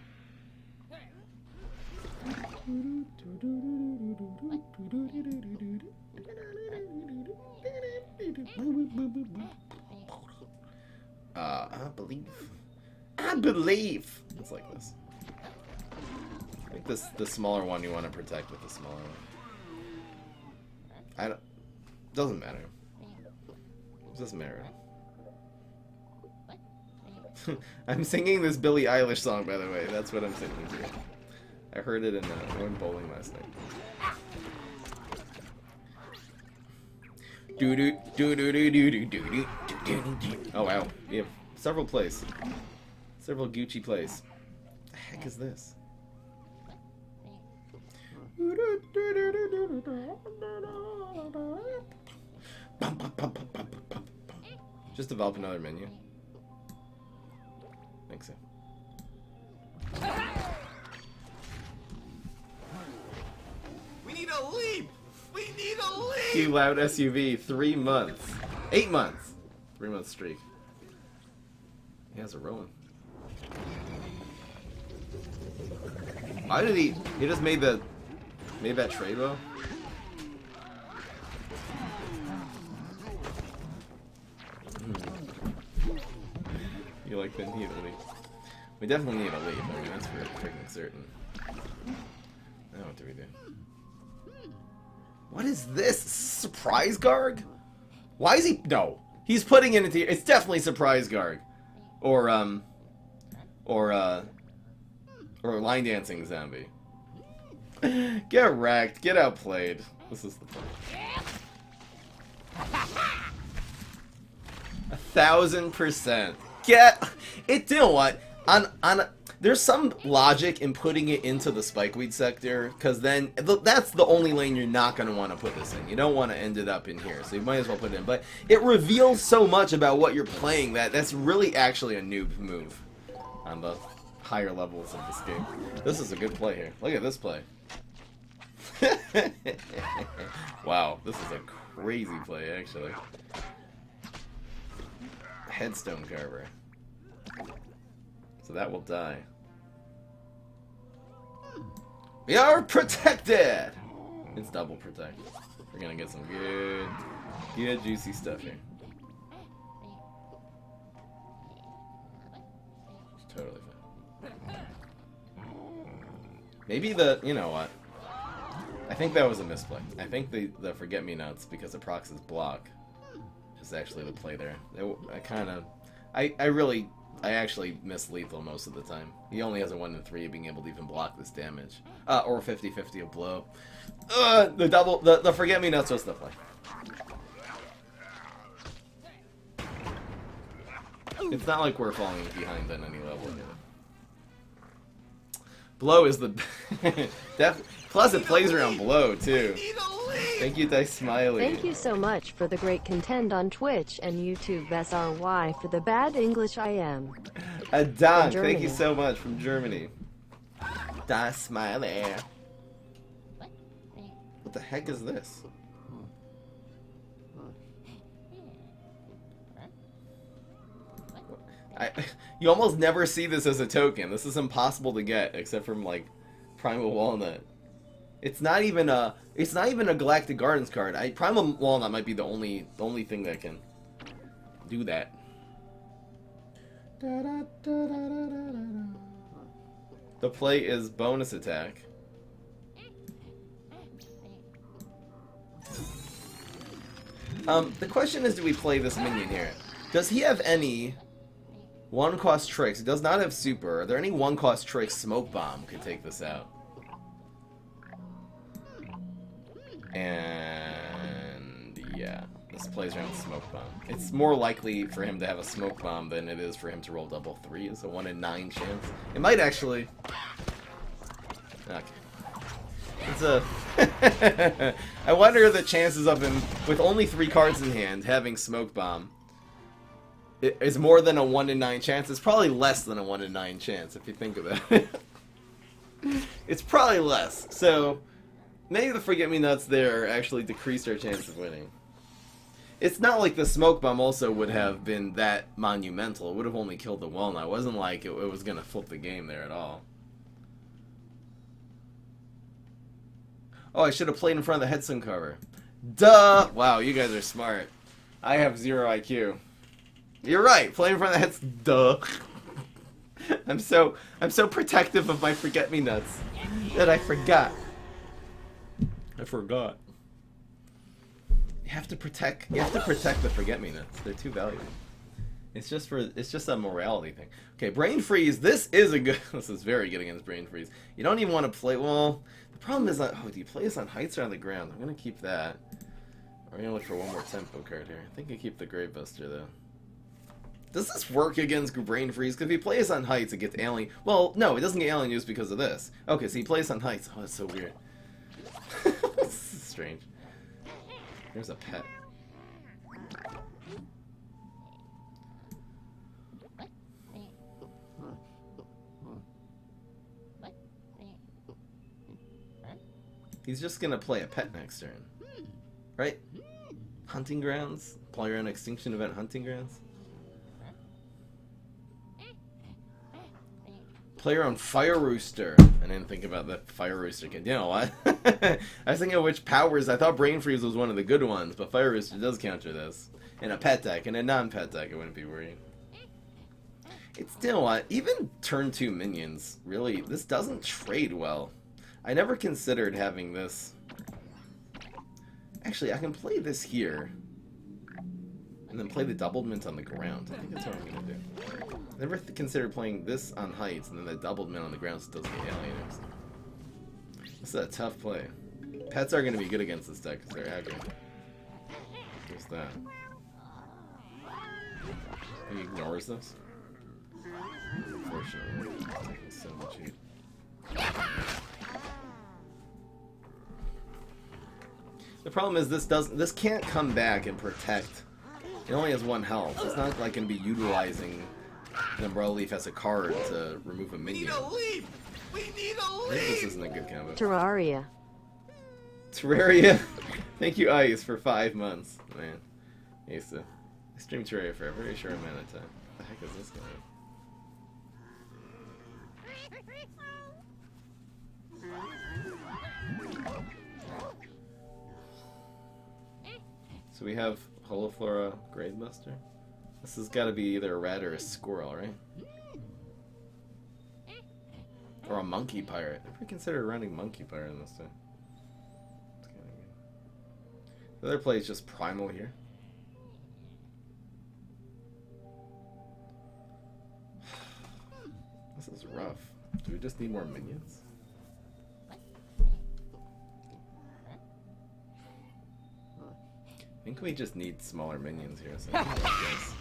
I believe. It's like this. I think the smaller one you want to protect with the smaller one. Doesn't matter. It doesn't matter. I'm singing this Billie Eilish song, by the way. That's what I'm singing here. I heard it in going bowling last night. Oh wow, we have several plays. Several Gucci plays. The heck is this? Just develop another menu. Think so. We need a leap! We need a leap! Q Loud SUV, 3 months. 8 months. 3-month streak. He has a rolling. Why did he just made that trade though? You like the need a leap. We definitely need a leap. I mean, that's for freaking certain. Now what do we do? What is this? Surprise Garg? Why is he... No. He's putting it into... It's definitely Surprise Garg. Or Line Dancing Zombie. Get wrecked. Get outplayed. This is the point. 1000%. Get... It... You know what? There's some logic in putting it into the Spikeweed sector, because then that's the only lane you're not going to want to put this in. You don't want to end it up in here, so you might as well put it in. But it reveals so much about what you're playing that that's really actually a noob move on the higher levels of this game. This is a good play here. Look at this play. Wow, this is a crazy play, actually. Headstone Carver. So that will die. We are protected! It's double protect. We're gonna get some good juicy stuff here. It's totally fine. Maybe you know what? I think that was a misplay. I think the Forget-Me-Nots, because it procs his block, is actually the play there. I actually miss lethal most of the time. He only has a 1 in 3 of being able to even block this damage. Or 50-50 of blow. The Forget-Me-Nots was the play. It's not like we're falling behind on any level here. Blow is the... Plus it plays around blow, too. Thank you, Dice Smiley. Thank you so much for the great content on Twitch and YouTube SRY for the bad English I am. Adan, thank you so much from Germany. Dice Smiley. What the heck is this? You almost never see this as a token. This is impossible to get, except from like Primal Walnut. It's not even a Galactic Gardens card. Primal Walnut might be the only thing that can do that. The play is bonus attack. The question is, do we play this minion here? Does he have any 1-cost tricks? He does not have super. Are there any 1-cost tricks? Smoke Bomb could take this out. And yeah, this plays around Smoke Bomb. It's more likely for him to have a Smoke Bomb than it is for him to roll double 3. It's a 1 in 9 chance. It might actually... Okay. It's a... I wonder the chances of him, with only 3 cards in hand, having Smoke Bomb is more than a 1 in 9 chance. It's probably less than a 1 in 9 chance, if you think about it. It's probably less. So... maybe the Forget-Me-Nots there actually decreased our chance of winning. It's not like the Smoke Bomb also would have been that monumental. It would have only killed the Walnut. It wasn't like it was going to flip the game there at all. Oh, I should have played in front of the Headstone cover. Duh! Wow, you guys are smart. I have 0 IQ. You're right. Play in front of the Headstone. Duh. I'm so protective of my Forget-Me-Nots that I forgot. I forgot. You have to protect the Forget-Me-Nots. They're too valuable. It's just a morality thing. Okay, Brain Freeze. This is very good against Brain Freeze. You don't even want to play. Well, the problem is that, do you play this on heights or on the ground? I'm gonna keep that. We're gonna look for one more tempo card here. I think I keep the Gravebuster though. Does this work against Brain Freeze? Because if he plays on heights, it gets alien. Well, no, it doesn't get alien use because of this. Okay, so he plays on heights. Oh, that's so weird. strange. There's a pet. He's just gonna play a pet next turn. Right? Hunting grounds? Player on Extinction Event Hunting grounds? Player on Fire Rooster. I didn't think about the Fire Rooster kid. You know what? I was thinking of which powers. I thought Brain Freeze was one of the good ones, but Fire Rooster does counter this. In a pet deck. In a non-pet deck, I wouldn't be worried. It's still what? Even turn 2 minions, really, this doesn't trade well. I never considered having this. Actually, I can play this here. And then play the doubled mint on the ground. I think that's what I'm going to do. I never considered playing this on heights and then the doubled mint on the ground so it doesn't get alieners. This is a tough play. Pets are going to be good against this deck because they're aggro. There's that. He ignores this. Unfortunately. It's so much heat. The problem is this can't come back and protect. It only has 1 health. It's not like going to be utilizing the Umbrella Leaf as a card to remove a minion. We need a leap! We need a leap! I think this isn't a good combo. Terraria. Terraria? Thank you, Ice, for 5 months. Man. I used to stream Terraria for a very short amount of time. What the heck is this guy? So we have Holoflora Gravebuster. This has got to be either a rat or a squirrel, right? Or a monkey pirate. Never considered running monkey pirate in this thing. It's kind of good. The other play is just primal here. This is rough. Do we just need more minions? I think we just need smaller minions here. So I think that's this.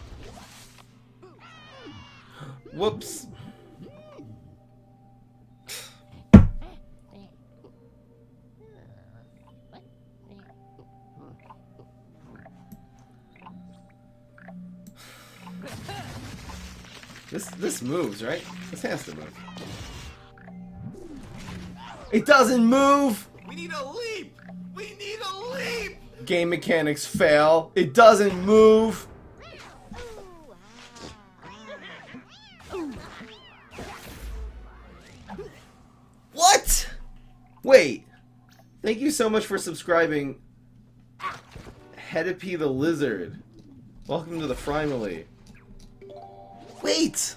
Whoops! This moves, right? This has to move. It doesn't move! We need a leap! We need a leap! Game mechanics fail. It doesn't move. What? Wait. Thank you so much for subscribing. Hedipy the Lizard. Welcome to the Frimally. Wait.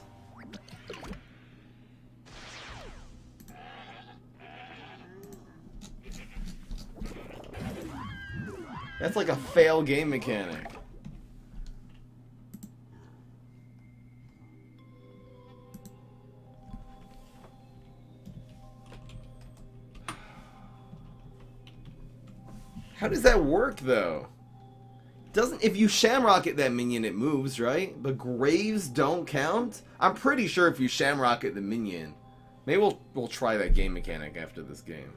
That's like a fail game mechanic. How does that work though? Doesn't, if you shamrocket that minion it moves, right? But graves don't count? I'm pretty sure if you shamrocket the minion. Maybe we'll try that game mechanic after this game.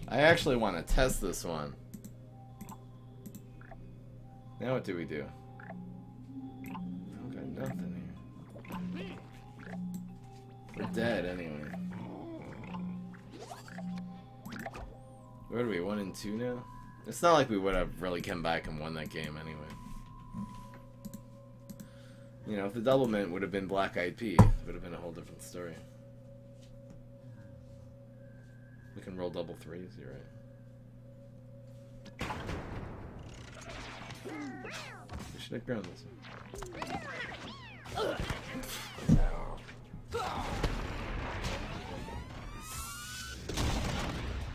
I actually want to test this one. Now what do we do? I got nothing here. We're dead anyway. Where are we? 1 and 2 now? It's not like we would have really come back and won that game anyway. You know, if the double mint would have been Black Eyed Pea, it would have been a whole different story. We can roll double threes, you're right. We should have grown this one.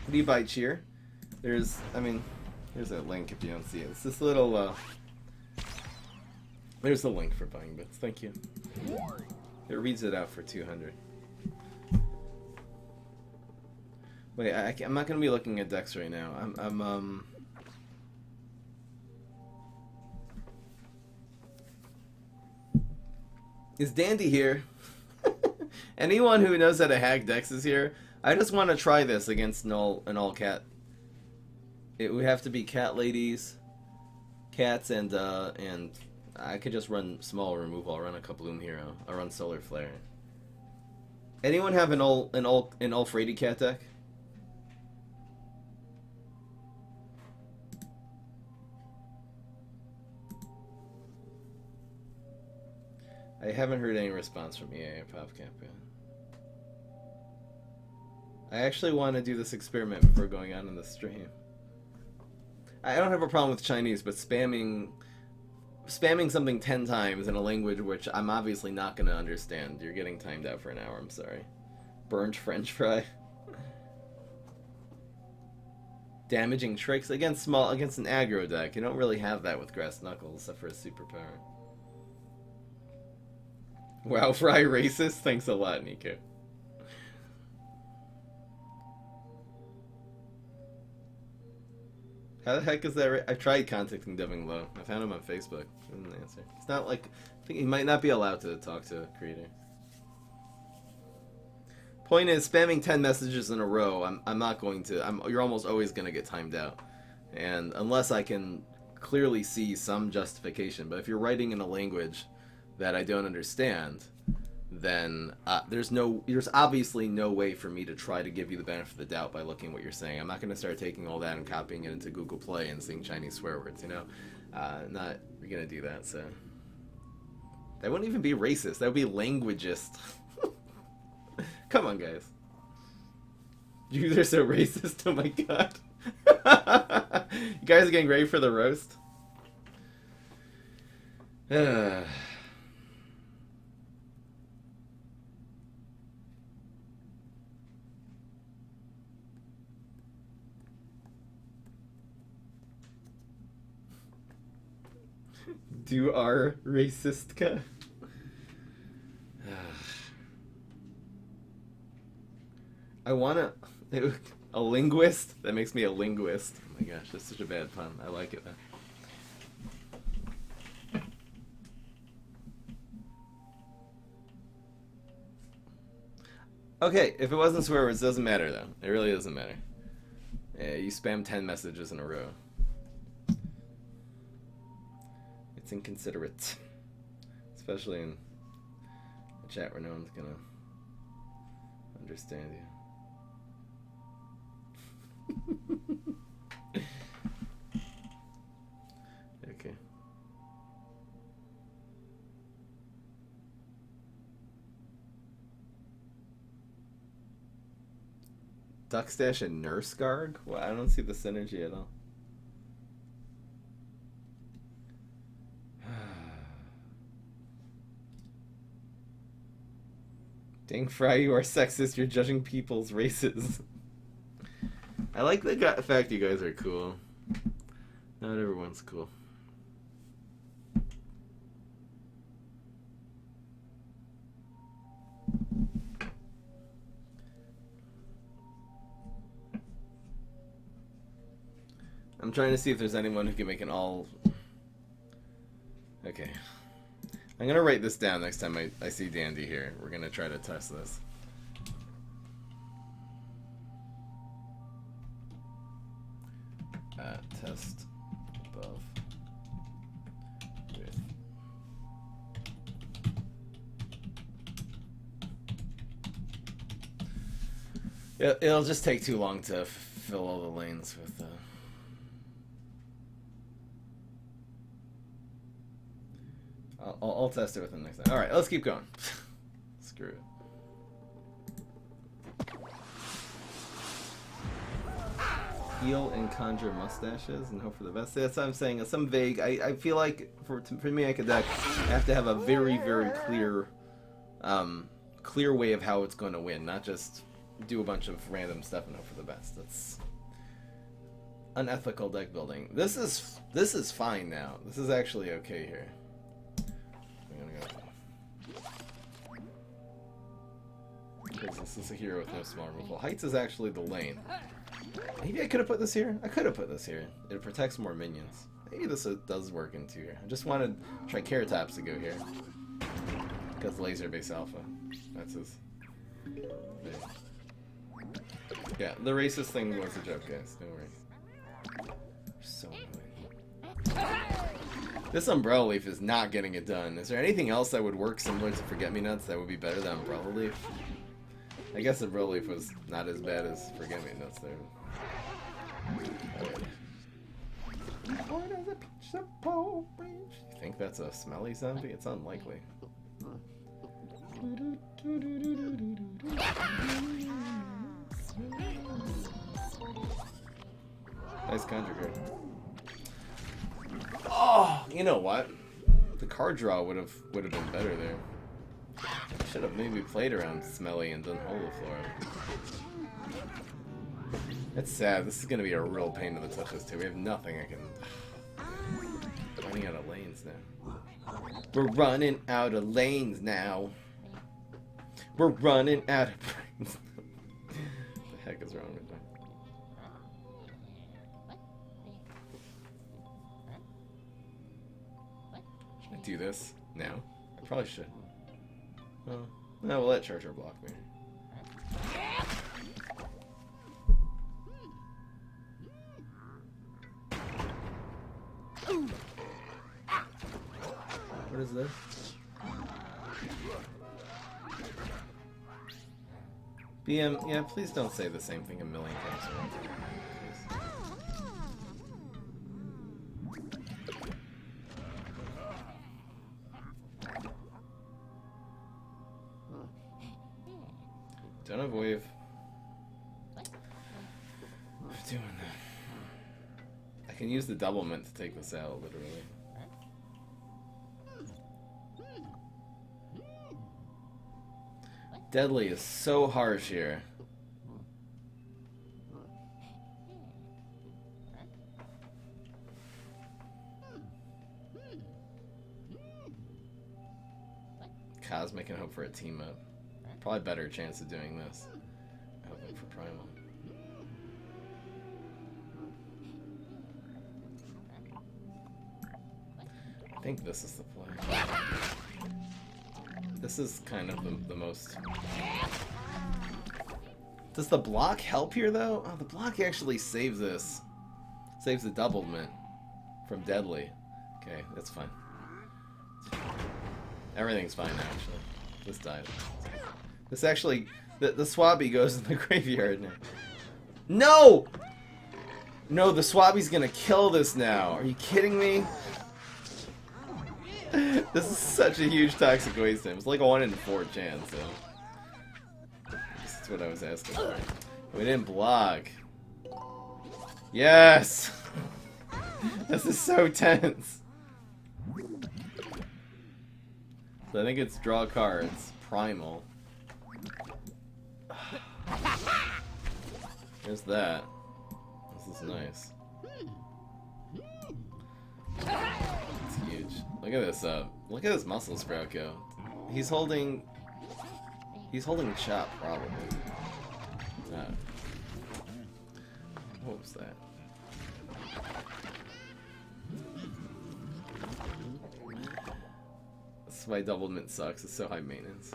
What do you buy, Cheer? There's, I mean, here's a link if you don't see it. It's this little, there's the link for buying bits. Thank you. It reads it out for 200. Wait, I'm not gonna be looking at decks right now. Is Dandy here? Anyone who knows how to hack decks is here. I just want to try this against an all cat. It would have to be cat ladies, cats, and I could just run small removal. I'll run a Kabloom Hero. I'll run Solar Flare. Anyone have an all Frady cat deck? I haven't heard any response from EA or PopCap yet. I actually want to do this experiment before going on in the stream. I don't have a problem with Chinese, but spamming something 10 times in a language which I'm obviously not going to understand. You're getting timed out for an hour, I'm sorry. Burnt French fry. Damaging tricks against an aggro deck. You don't really have that with Grass Knuckles except for a superpower. Wow, Fry racist? Thanks a lot, Nico. How the heck is that? I tried contacting Devin Lowe. I found him on Facebook. He didn't answer. It's not like... I think he might not be allowed to talk to a creator. Point is, spamming 10 messages in a row, I'm not going to... You're almost always going to get timed out. And unless I can clearly see some justification. But if you're writing in a language that I don't understand, then there's obviously no way for me to try to give you the benefit of the doubt by looking at what you're saying. I'm not going to start taking all that and copying it into Google Play and seeing Chinese swear words, you know? Not going to do that, so... That wouldn't even be racist. That would be languageist. Come on, guys. You are so racist, oh my god. You guys are getting ready for the roast? Do our racistka. I wanna... A linguist? That makes me a linguist. Oh my gosh, that's such a bad pun. I like it, though. Okay, if it wasn't swear words, it doesn't matter, though. It really doesn't matter. Yeah, you spam 10 messages in a row. It's inconsiderate. Especially in a chat where no one's gonna understand you. Okay. Duckstash and Nurse Garg? Well, I don't see the synergy at all. Dang Fry, you are sexist. You're judging people's races. I like the fact you guys are cool. Not everyone's cool. I'm trying to see if there's anyone who can make an all... Okay. I'm going to write this down next time I see Dandy here. We're going to try to test this. Test above with it'll just take too long to fill all the lanes with I'll test it with them next time. Alright, let's keep going. Screw it. Heal and conjure mustaches and hope for the best. That's what I'm saying. Some vague. I feel like for me, I could deck. I have to have a very, very clear, clear way of how it's going to win, not just do a bunch of random stuff and hope for the best. That's unethical deck building. This is fine now. This is actually okay here. I'm gonna go. Because this is a hero with no small removal. Heights is actually the lane. Maybe I could have put this here. I could have put this here. It protects more minions. Maybe this does work into here. I just wanted Triceratops to go here. Because laser base alpha. That's his thing. Yeah, the racist thing was a joke, guys. Don't worry. So annoying. This umbrella leaf is not getting it done. Is there anything else that would work similar to Forget-Me-Nuts that would be better than umbrella leaf? I guess umbrella leaf was not as bad as Forget-Me-Nuts there. You think that's a smelly zombie? It's unlikely. Nice conjure card. Oh, you know what? The card draw would have been better there. Should have maybe played around Smelly and done Holoflora. It's sad. This is gonna be a real pain in the touches too. We have nothing I can. Running out of lanes now. We're running out of lanes now. We're running out of brains. What the heck is wrong with that? Should I do this now? I probably should. Oh, no, we'll let Charger block me. What is this? BM, yeah, please don't say the same thing a million times around. Don't have wave. I'm doing that. I can use the doublemint to take this out, literally. Deadly is so harsh here. Cosmic and hope for a team up. Probably better chance of doing this. Hoping for Primal. I think this is the play. This is kind of the most... Does the block help here, though? Oh, the block actually saves this. Saves the doublemint from Deadly. Okay, that's fine. Everything's fine, actually. This died. This actually... The Swabby goes in the graveyard now. No! No, the Swabby's gonna kill this now. Are you kidding me? This is such a huge toxic waste time. It's like a 1 in 4 chance, so. That's what I was asking for. We didn't block. Yes! This is so tense. So I think it's draw cards. Primal. There's that. This is nice. It's huge. Look at this look at this muscle sprout go. He's holding chop probably. What was that? That's why doublemint sucks. It's so high maintenance.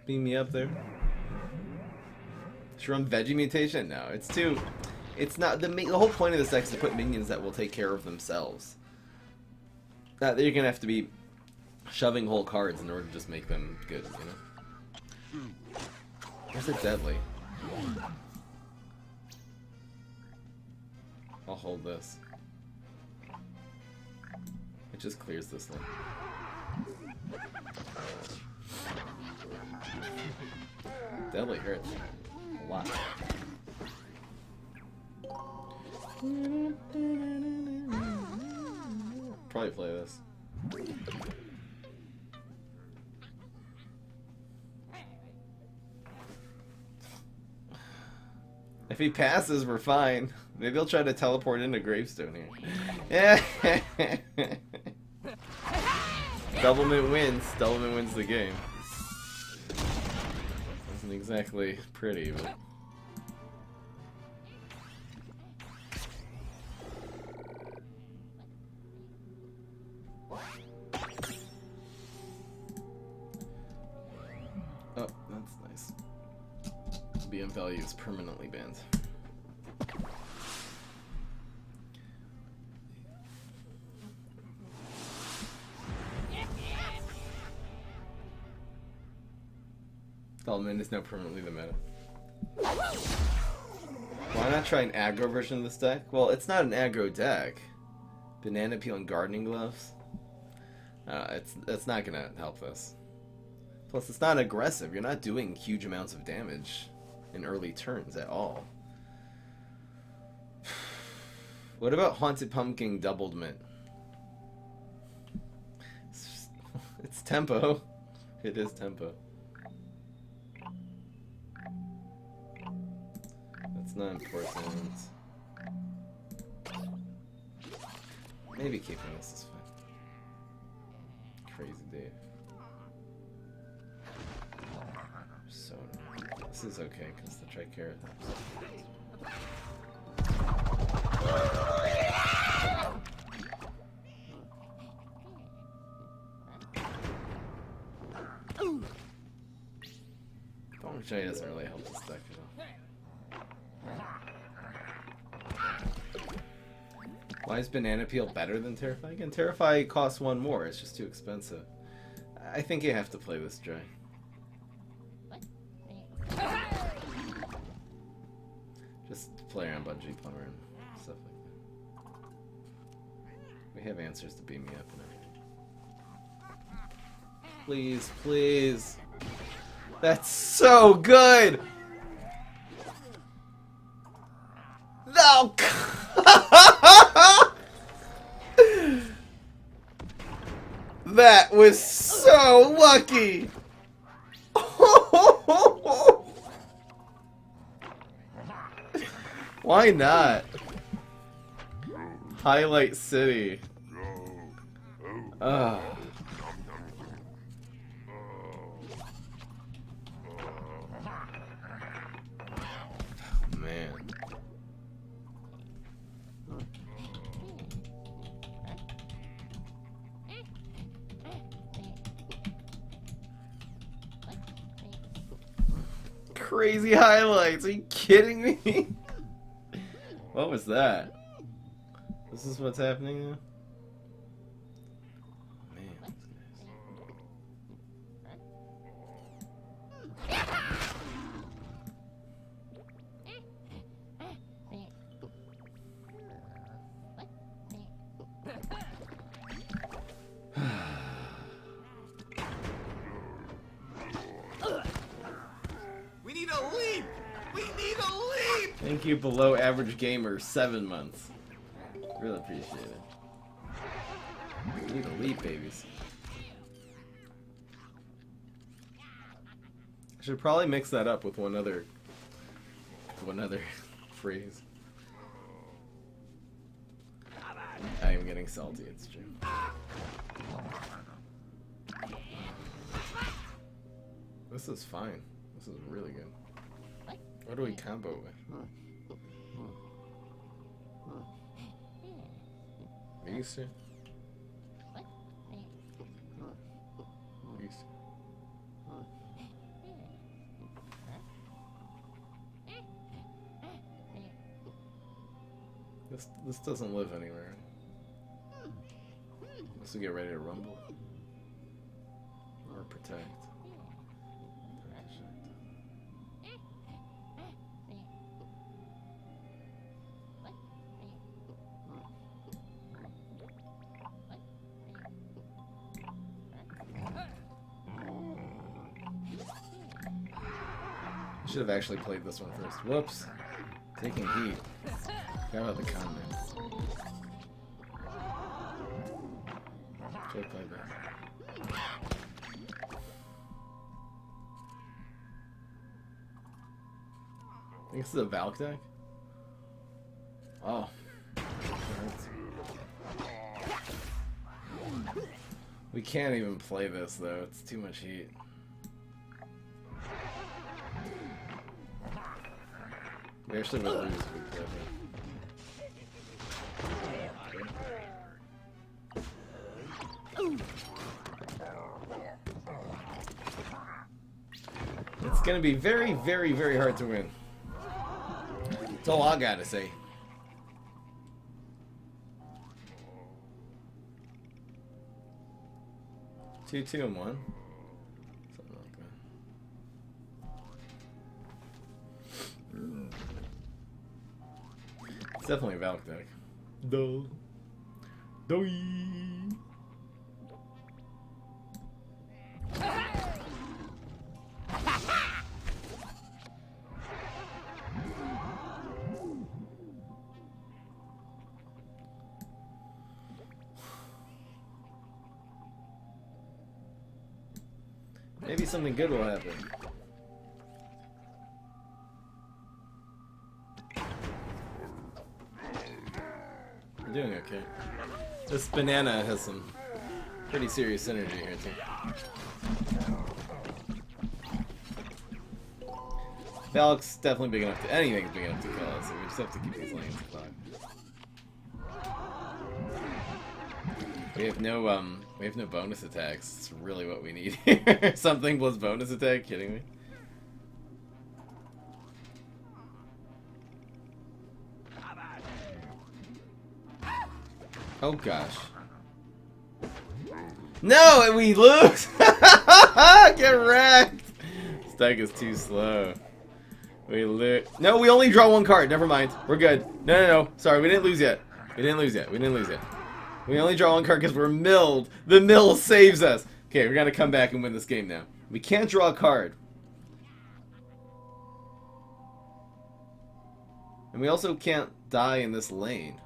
Beam me up there. Should run Veggie Mutation? No, it's too... It's not... The whole point of this deck is to put minions that will take care of themselves. You're gonna have to be shoving whole cards in order to just make them good, you know? Where's it Deadly? I'll hold this. It just clears this thing. Deadly hurts a lot. Probably play this. If he passes, we're fine. Maybe he'll try to teleport into Gravestone here. Doublemint wins. Doublemint wins the game. Wasn't exactly pretty, but... Oh, that's nice. BM value is permanently banned. Development is now permanently the meta. Why not try an aggro version of this deck? Well, it's not an aggro deck. Banana peel and gardening gloves. It's not gonna help this. Plus, it's not aggressive. You're not doing huge amounts of damage in early turns at all. What about Haunted Pumpkin Doubled Mint? It's tempo. It is tempo. That's not important. Maybe keeping this is fine. Crazy Dave. So this is okay because the Tricarrot helps. Bone Jay doesn't really help this deck at all. Why is Banana Peel better than Terrify? Again, Terrify costs one more. It's just too expensive. I think you have to play this dry. Just play around Bungee Plumber and stuff like that. We have answers to beam me up and everything. Please, please. That's so good! No! That was so lucky! Why not? Highlight City. Ugh. Man. Crazy highlights. Are you kidding me? What was that? This is what's happening now? Man, that's We need a leap! We need a leap! Thank you, below average gamer, 7 months. Really appreciate it. We need a leap, babies. I should probably mix that up with one other phrase. I am getting salty, it's true. This is fine. This is really good. What do we combo with? These two? These two. This doesn't live anywhere. This will get ready to rumble. Or protect. Should have actually played this one first. Whoops. Taking heat. Forgot about the comment. Should have played that. I think this is a Valk deck? Oh. We can't even play this though, it's too much heat. We actually would lose if we played it. It's gonna be very, very, very hard to win. That's all I gotta say. Two, two, and one. Something like that. It's definitely a Valk deck. Duh. Doi. Maybe something good will happen. We're doing okay. This banana has some pretty serious synergy here too. Valk's definitely big enough to anything's big enough to kill us, so we just have to keep these lanes clogged. We have no bonus attacks. It's really what we need here. Something plus bonus attack, kidding me? Oh gosh. No, and we lose! Get wrecked! This deck is too slow. No, we only draw one card. Never mind. We're good. No. Sorry, we didn't lose yet. We didn't lose yet. We only draw one card because we're milled. The mill saves us. Okay, we're gonna come back and win this game now. We can't draw a card. And we also can't die in this lane.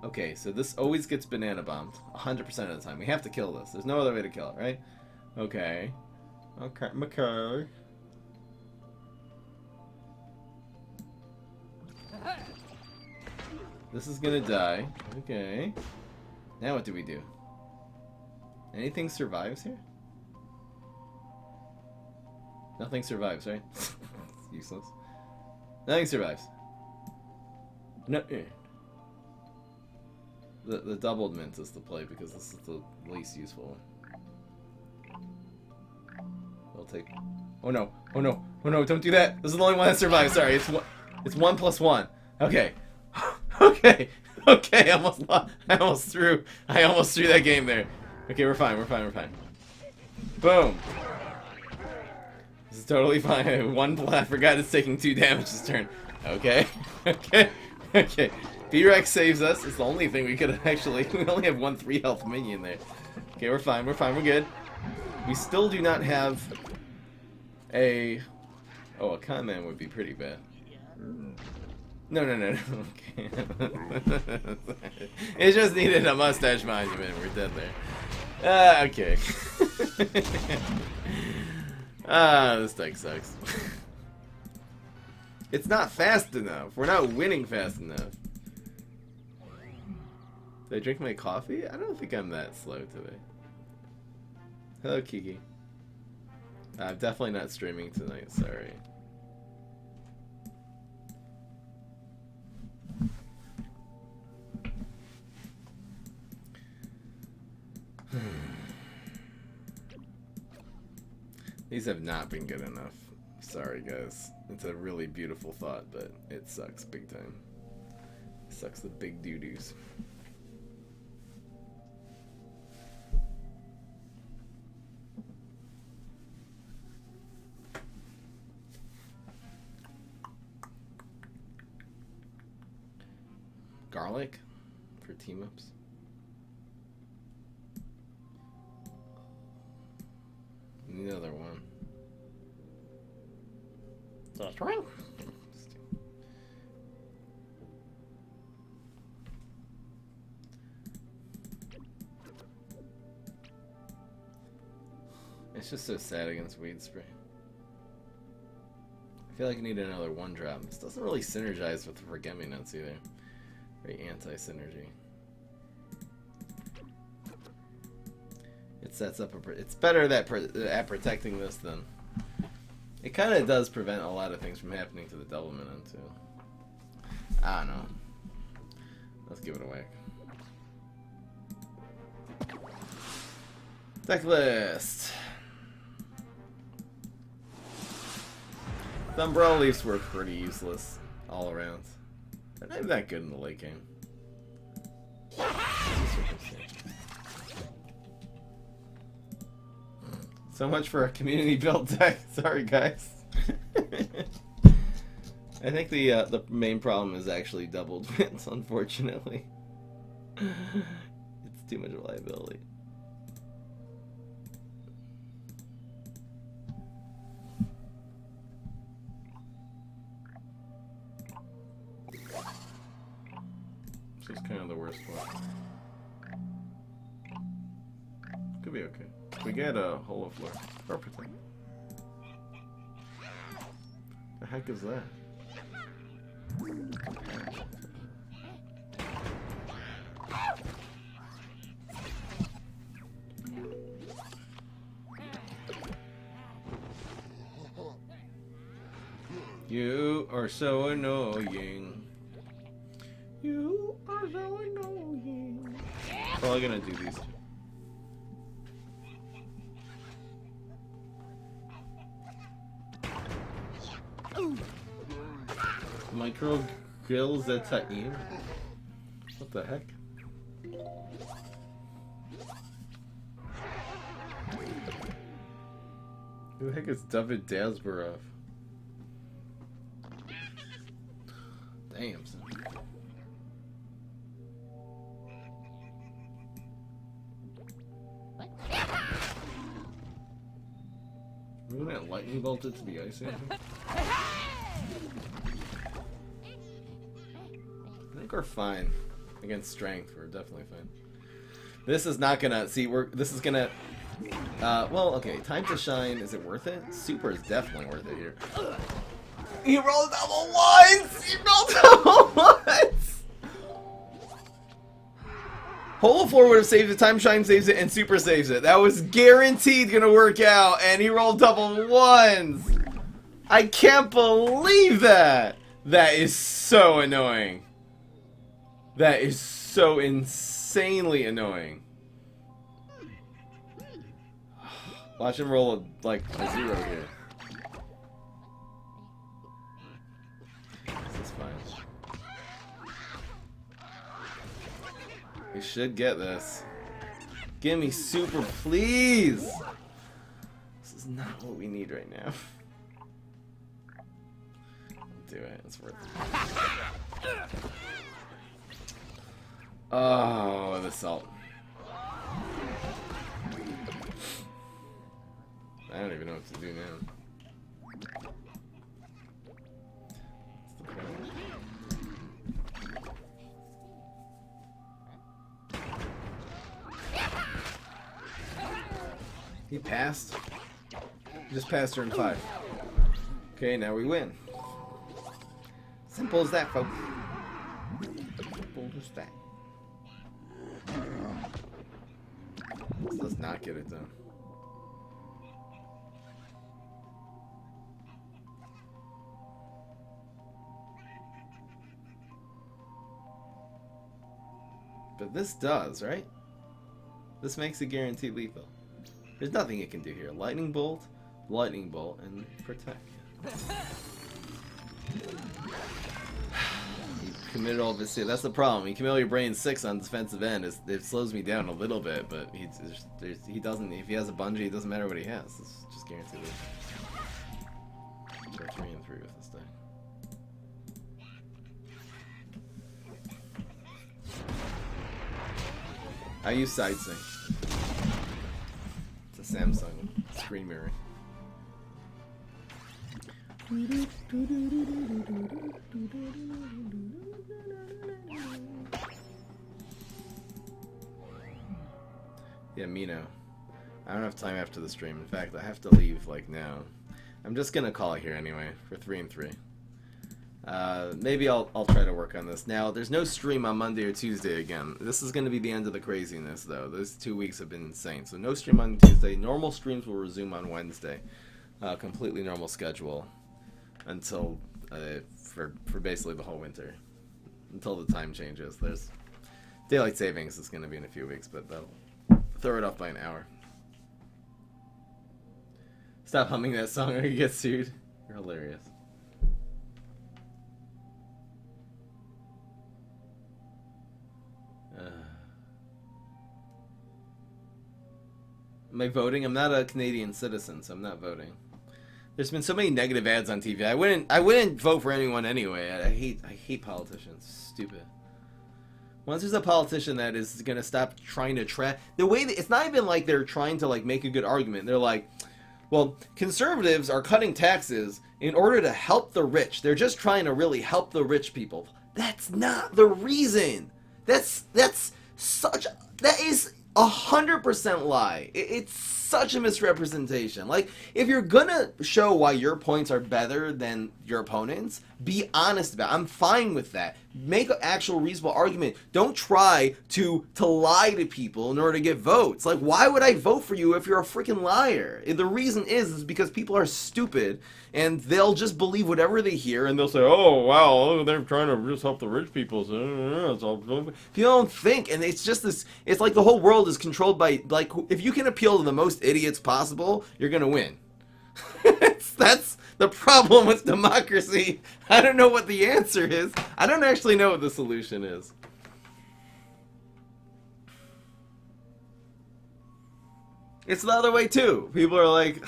Okay, so this always gets banana bombed 100% of the time. We have to kill this. There's no other way to kill it, right? Okay. Okay. This is gonna die. Okay. Now what do we do? Anything survives here? Nothing survives, right? It's useless. Nothing survives. No. The doubled mint is the play because this is the least useful one. We'll take. Oh no! Oh no! Oh no! Don't do that! This is the only one that survives. Sorry, it's one. It's 1+1. Okay. Okay. Okay. I almost threw that game there. Okay, we're fine. Boom. This is totally fine. I forgot it's taking 2 damage this turn. Okay. Okay. B-Rex saves us. It's the only thing we could actually. We only have 1 3 health minion there. Okay, we're fine. We're good. We still do not have a. Oh, a Con-Man would be pretty bad. No. Okay. It just needed a mustache monument. We're dead there. Okay. This deck sucks. It's not fast enough. We're not winning fast enough. Did I drink my coffee? I don't think I'm that slow today. Hello, Kiki. I'm definitely not streaming tonight, sorry. These have not been good enough. Sorry, guys. It's a really beautiful thought, but it sucks big time. It sucks the big doo-doos. Garlic for team-ups. Another one. That's right. It's just so sad against Weed Spray. I feel like I need another 1-drop. This doesn't really synergize with the Forget Me Nots either. Very anti-synergy. It sets up a. It's better that at protecting this than. It kind of does prevent a lot of things from happening to the double minute too. I don't know. Let's give it a whack. Deck list. The umbrella leaves were pretty useless all around. They're not even that good in the late game. So much for a community built deck. Sorry, guys. I think the main problem is actually doubled wins, unfortunately. It's too much of a liability. This is kind of the worst one. Could be okay. We get a holo floor. Or protect. The heck is that? You are so annoying. You are so annoying. Probably gonna do these two. Micro grills at Taim? What the heck? Who the heck is David Dasbarov? Damn, son. Remember that lightning bolted to the ice? I think we're fine against strength. We're definitely fine. This is not gonna see. This is gonna. Well, okay. Time to shine. Is it worth it? Super is definitely worth it here. He rolled double ones. He rolled double ones. Holo Floor would have saved it. Time Shine saves it, and Super saves it. That was guaranteed gonna work out, and he rolled double ones. I can't believe that. That is so annoying. That is so insanely annoying. Watch him roll like a 0 here. This is fine. We should get this. Give me Super, please. This is not what we need right now. Do it. It's worth it. Oh, the salt. I don't even know what to do now. He passed. He just passed turn 5. Okay, now we win. Simple as that, folks. Simple as that. This does not get it done. But this does, right? This makes it guaranteed lethal. There's nothing it can do here. Lightning bolt, and protect. You committed all this. That's the problem. You commit all your brain 6 on defensive end. It slows me down a little bit, but he doesn't. If he has a bungee, it doesn't matter what he has. It's just guaranteed lethal. Go 3 and 3 with this thing. I use side sync. It's a Samsung screen mirror. Yeah, Mino. I don't have time after the stream. In fact, I have to leave like now. I'm just gonna call it here anyway for 3 and 3. Maybe I'll try to work on this. Now, there's no stream on Monday or Tuesday again. This is going to be the end of the craziness, though. Those 2 weeks have been insane. So no stream on Tuesday. Normal streams will resume on Wednesday. Completely normal schedule until for basically the whole winter. Until the time changes. There's daylight savings is going to be in a few weeks, but that'll throw it off by an hour. Stop humming that song or you get sued. You're hilarious. Am I voting? I'm not a Canadian citizen, so I'm not voting. There's been so many negative ads on TV. I wouldn't vote for anyone anyway. I hate politicians. Stupid. Once there's a politician that is gonna stop trying to the way that, it's not even like they're trying to like make a good argument. They're like, well, conservatives are cutting taxes in order to help the rich. They're just trying to really help the rich people. That's not the reason. That is 100% lie. It's such a misrepresentation. Like, if you're gonna show why your points are better than your opponents, be honest about it. I'm fine with that. Make an actual reasonable argument. Don't try to lie to people in order to get votes. Like, why would I vote for you if you're a freaking liar? The reason is because people are stupid and they'll just believe whatever they hear and they'll say, oh, wow, they're trying to just help the rich people. So, people don't think, and it's just this, it's like the whole world is controlled by, like, if you can appeal to the most idiots possible, you're gonna win. That's the problem with democracy. I don't know what the answer is. I don't actually know what the solution is. It's the other way too. People are like,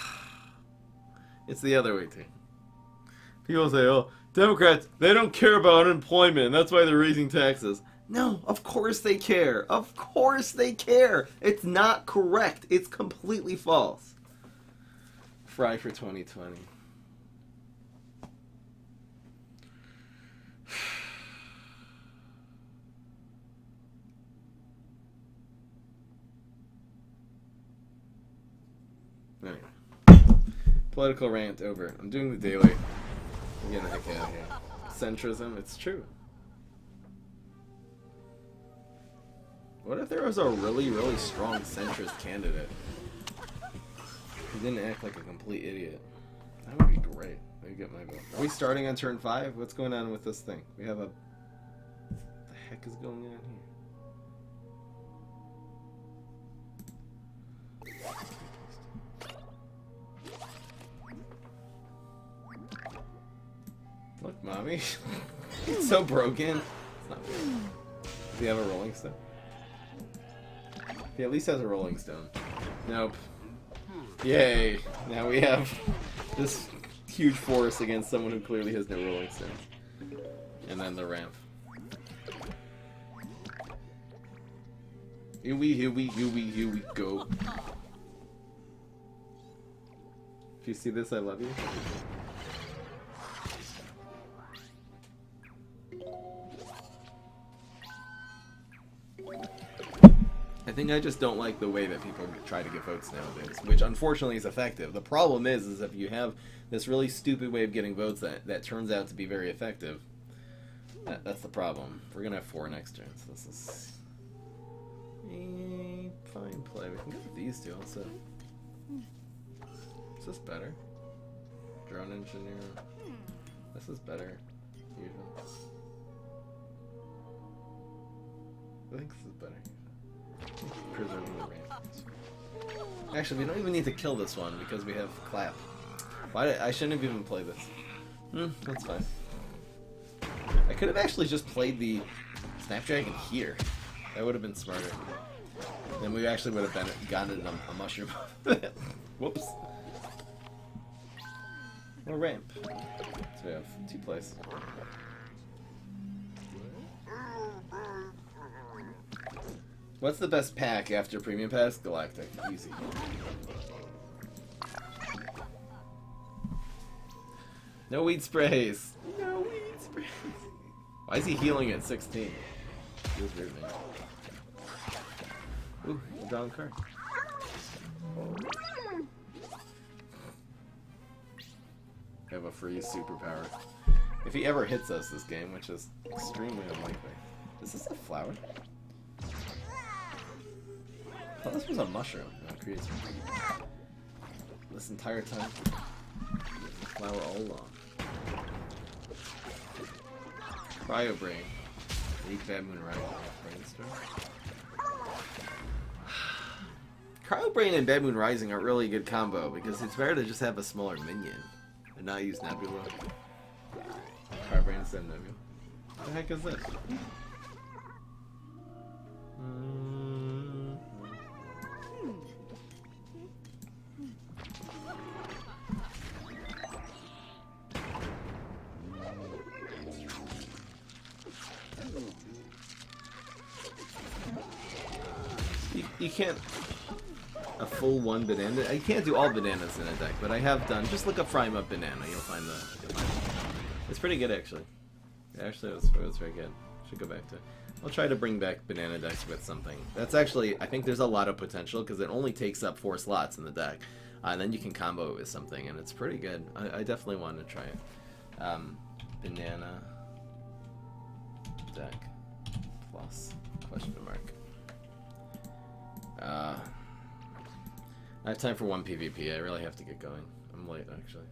it's the other way too. People say, oh, Democrats, they don't care about unemployment, and that's why they're raising taxes. No, of course they care. Of course they care. It's not correct. It's completely false. Fry for 2020. Anyway. Political rant over. I'm doing the daily. I'm getting the heck out of here. Centrism, it's true. What if there was a really, really strong centrist candidate? He didn't act like a complete idiot. That would be great. Maybe get my vote. Are we starting on turn 5? What's going on with this thing? We have a... What the heck is going on here? Look, mommy. It's so broken. It's not fair. Do you have a rolling stone? He at least has a rolling stone. Nope. Yay! Now we have this huge force against someone who clearly has no rolling stone. And then the ramp. Here we go. If you see this, I love you. I think I just don't like the way that people try to get votes nowadays, which unfortunately is effective. The problem is if you have this really stupid way of getting votes that turns out to be very effective, that's the problem. We're going to have 4 next turn, so this is a fine play. We can go with these two also. Is this better? Drone engineer. This is better. Usual. I think this is better. Preserving the ramp. Actually, we don't even need to kill this one because we have clap. I shouldn't have even played this. That's fine. I could have actually just played the Snapdragon here. That would have been smarter. Then we actually would have gotten a mushroom. Whoops. Or ramp. So we have 2 plays. What's the best pack after Premium Pass? Galactic. Easy. No weed sprays. No weed sprays. Why is he healing at 16? Feels weird, man. Ooh, drawn card. I have a freeze superpower. If he ever hits us this game, which is extremely unlikely. Is this a flower? I thought this was a mushroom. No, it creates one. This entire time. Flower all along. Cryo Brain. League Bad Moon Rising. Brainstorm. Cryo Brain and Bad Moon Rising are really a good combo because it's better to just have a smaller minion and not use Nebula. Cryo Brain instead of Nebula. What the heck is this? You can't... A full one banana? I can't do all bananas in a deck, but I have done... Just look up Fry 'em Up Banana, you'll find the... It's pretty good, actually. Actually, it was very good. Should go back to it. I'll try to bring back banana decks with something. That's actually... I think there's a lot of potential, because it only takes up 4 slots in the deck. And then you can combo it with something, and it's pretty good. I definitely want to try it. Banana... deck... plus... question mark. I have time for one PvP. I really have to get going. I'm late, actually.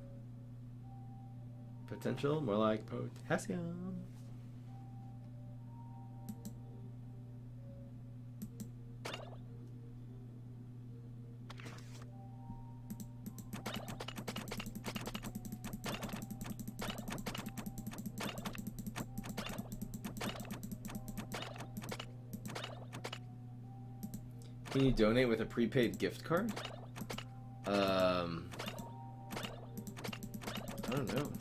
Potential? More like potassium. Can you donate with a prepaid gift card? I don't know.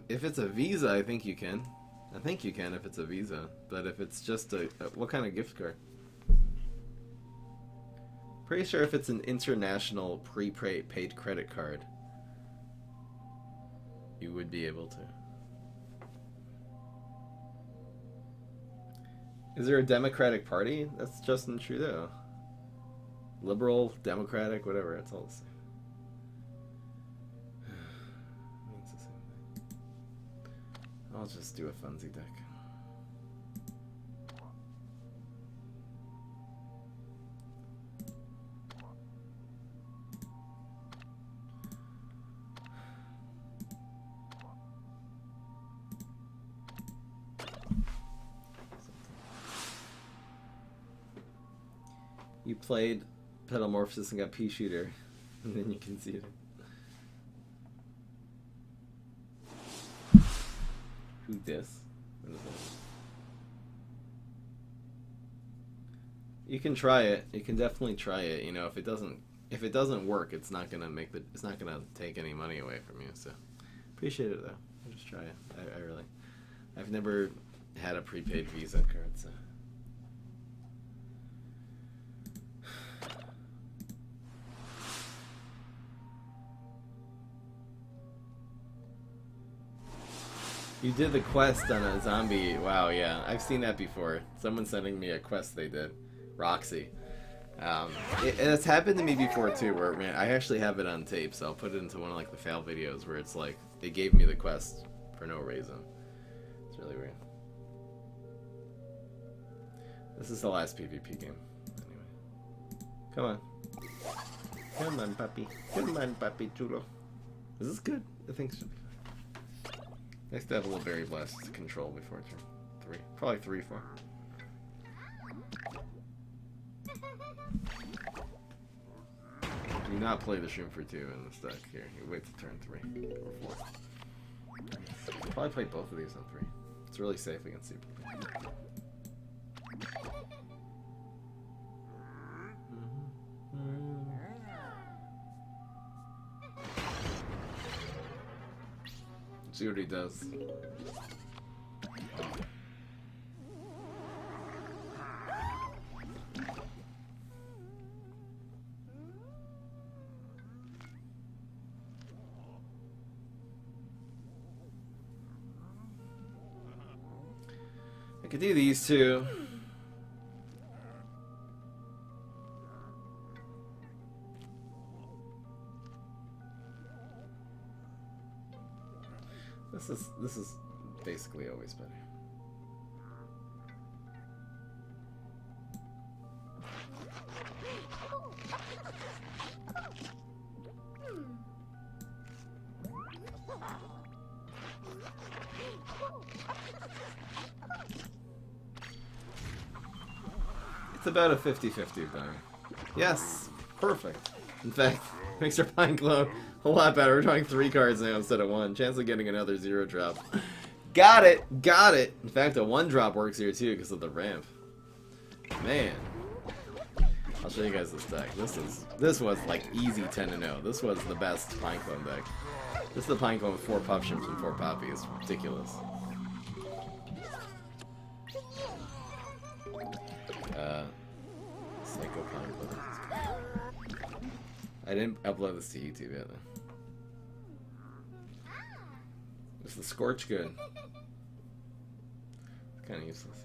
If it's a Visa, I think you can. I think you can if it's a Visa. But if it's just what kind of gift card? Pretty sure if it's an international prepaid credit card, you would be able to. Is there a Democratic Party? That's Justin Trudeau. Liberal, Democratic, whatever. It's all the same. Means the same thing. I'll just do a funsy deck. You played Petalmorphosis and got P-Shooter, and then you conceded. Who dis? What is that? You can try it. You can definitely try it. You know, if it doesn't work, it's not gonna take any money away from you. So appreciate it though. I'll just try it. I've never had a prepaid Visa card, so. You did the quest on a zombie. Wow, yeah. I've seen that before. Someone sending me a quest they did. Roxy. It's happened to me before too, where man, I actually have it on tape, so I'll put it into one of like the fail videos where it's like, they gave me the quest for no reason. It's really weird. This is the last PvP game. Anyway. Come on. Come on, puppy. Come on, puppy chulo. Is this good? I think it should be. Next to have a little berry blast to control before turn 3. Probably 3, 4. Do not play the Shroom for 2 in this deck here. You wait till turn 3 or 4. Probably play both of these on 3. It's really safe against people. See what he does. I could do these two. This is basically always better. It's about a 50-50 better. Yes, perfect. In fact, makes our Pine Clone a lot better. We're drawing 3 cards now instead of 1. Chance of getting another 0 drop. Got it! Got it! In fact, a 1 drop works here too because of the ramp. Man. I'll show you guys this deck. This was like easy 10-0. This was the best Pine Clone deck. This is the Pine Clone with 4 Puff Shrimps and 4 Poppies. Ridiculous. I didn't upload this to YouTube yet, though. Is the Scorch good? It's kind of useless.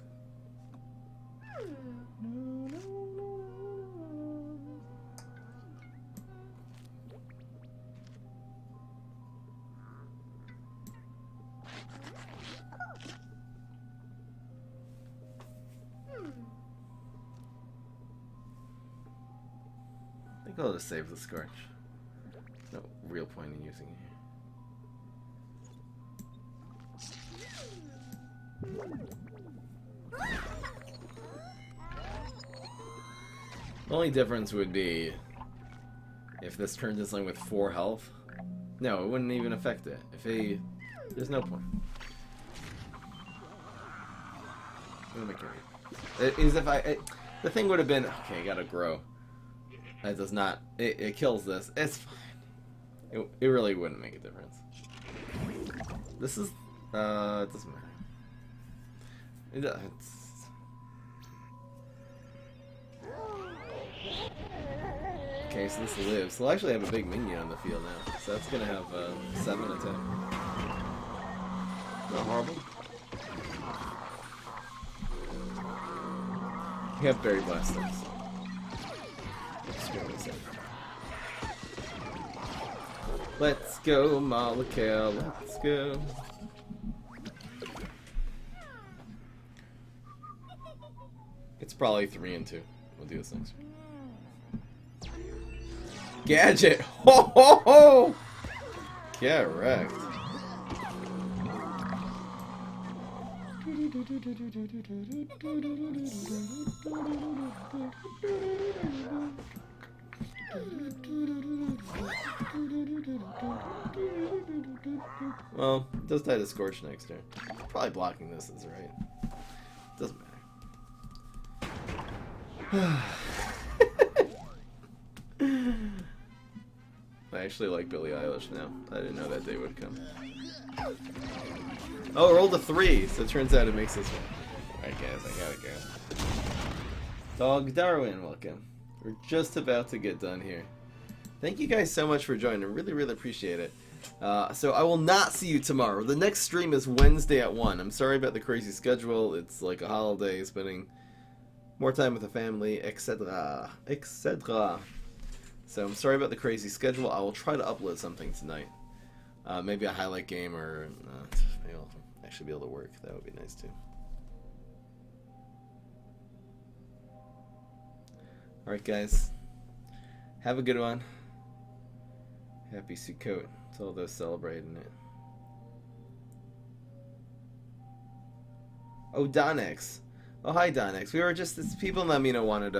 I think I'll just save the Scorch. There's no real point in using it here. The only difference would be if this turns into something with 4 health. No, it wouldn't even affect it. There's no point. I'm gonna make it. Is if the thing would have been okay. I gotta grow. That does not. It kills this. It's fine. It really wouldn't make a difference. This is. It doesn't matter. It's. Okay, so this lives. So we'll actually have a big minion on the field now. So that's gonna have 7 attack. Not horrible. We have berry blasters. Let's go, Molecule. Let's go. It's probably 3 and 2. We'll do this next. Gadget! Ho ho ho! Get wrecked. Well, it does die to Scorch next turn. Probably blocking this is right. Doesn't matter. I actually like Billie Eilish now. I didn't know that day would come. Oh, rolled a 3, so it turns out it makes this one. Alright guys, I gotta go. Dog Darwin, welcome. We're just about to get done here. Thank you guys so much for joining. I really, really appreciate it. So I will not see you tomorrow. The next stream is Wednesday at 1. I'm sorry about the crazy schedule. It's like a holiday, spending more time with the family, etc. etc. So I'm sorry about the crazy schedule. I will try to upload something tonight. Maybe a highlight game, or maybe I'll actually be able to work. That would be nice too. Alright guys, have a good one. Happy Sukkot to all those celebrating it. Oh, Donex. Oh, hi Donex. We were just, it's people let me know wanted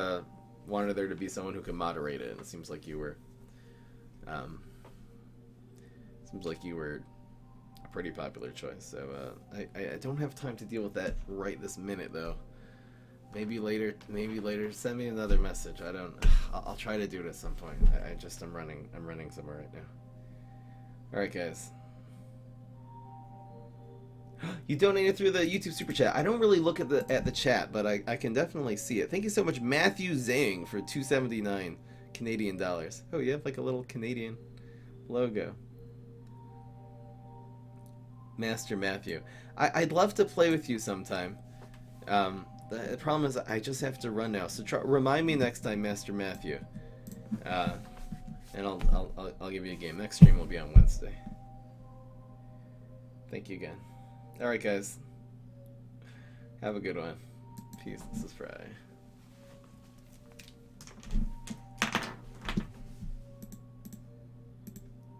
there to be someone who could moderate it, and it seems like you were a pretty popular choice. So I don't have time to deal with that right this minute though. Maybe later. Send me another message. I'll try to do it at some point. I'm running somewhere right now. All right, guys. You donated through the YouTube super chat. I don't really look at the chat, but I can definitely see it. Thank you so much, Matthew Zhang, for $2.79 Canadian dollars. Oh, you have like a little Canadian logo. Master Matthew. I'd love to play with you sometime. The problem is I just have to run now. So remind me next time, Master Matthew, and I'll give you a game. Next stream will be on Wednesday. Thank you again. All right, guys. Have a good one. Peace. This is Friday.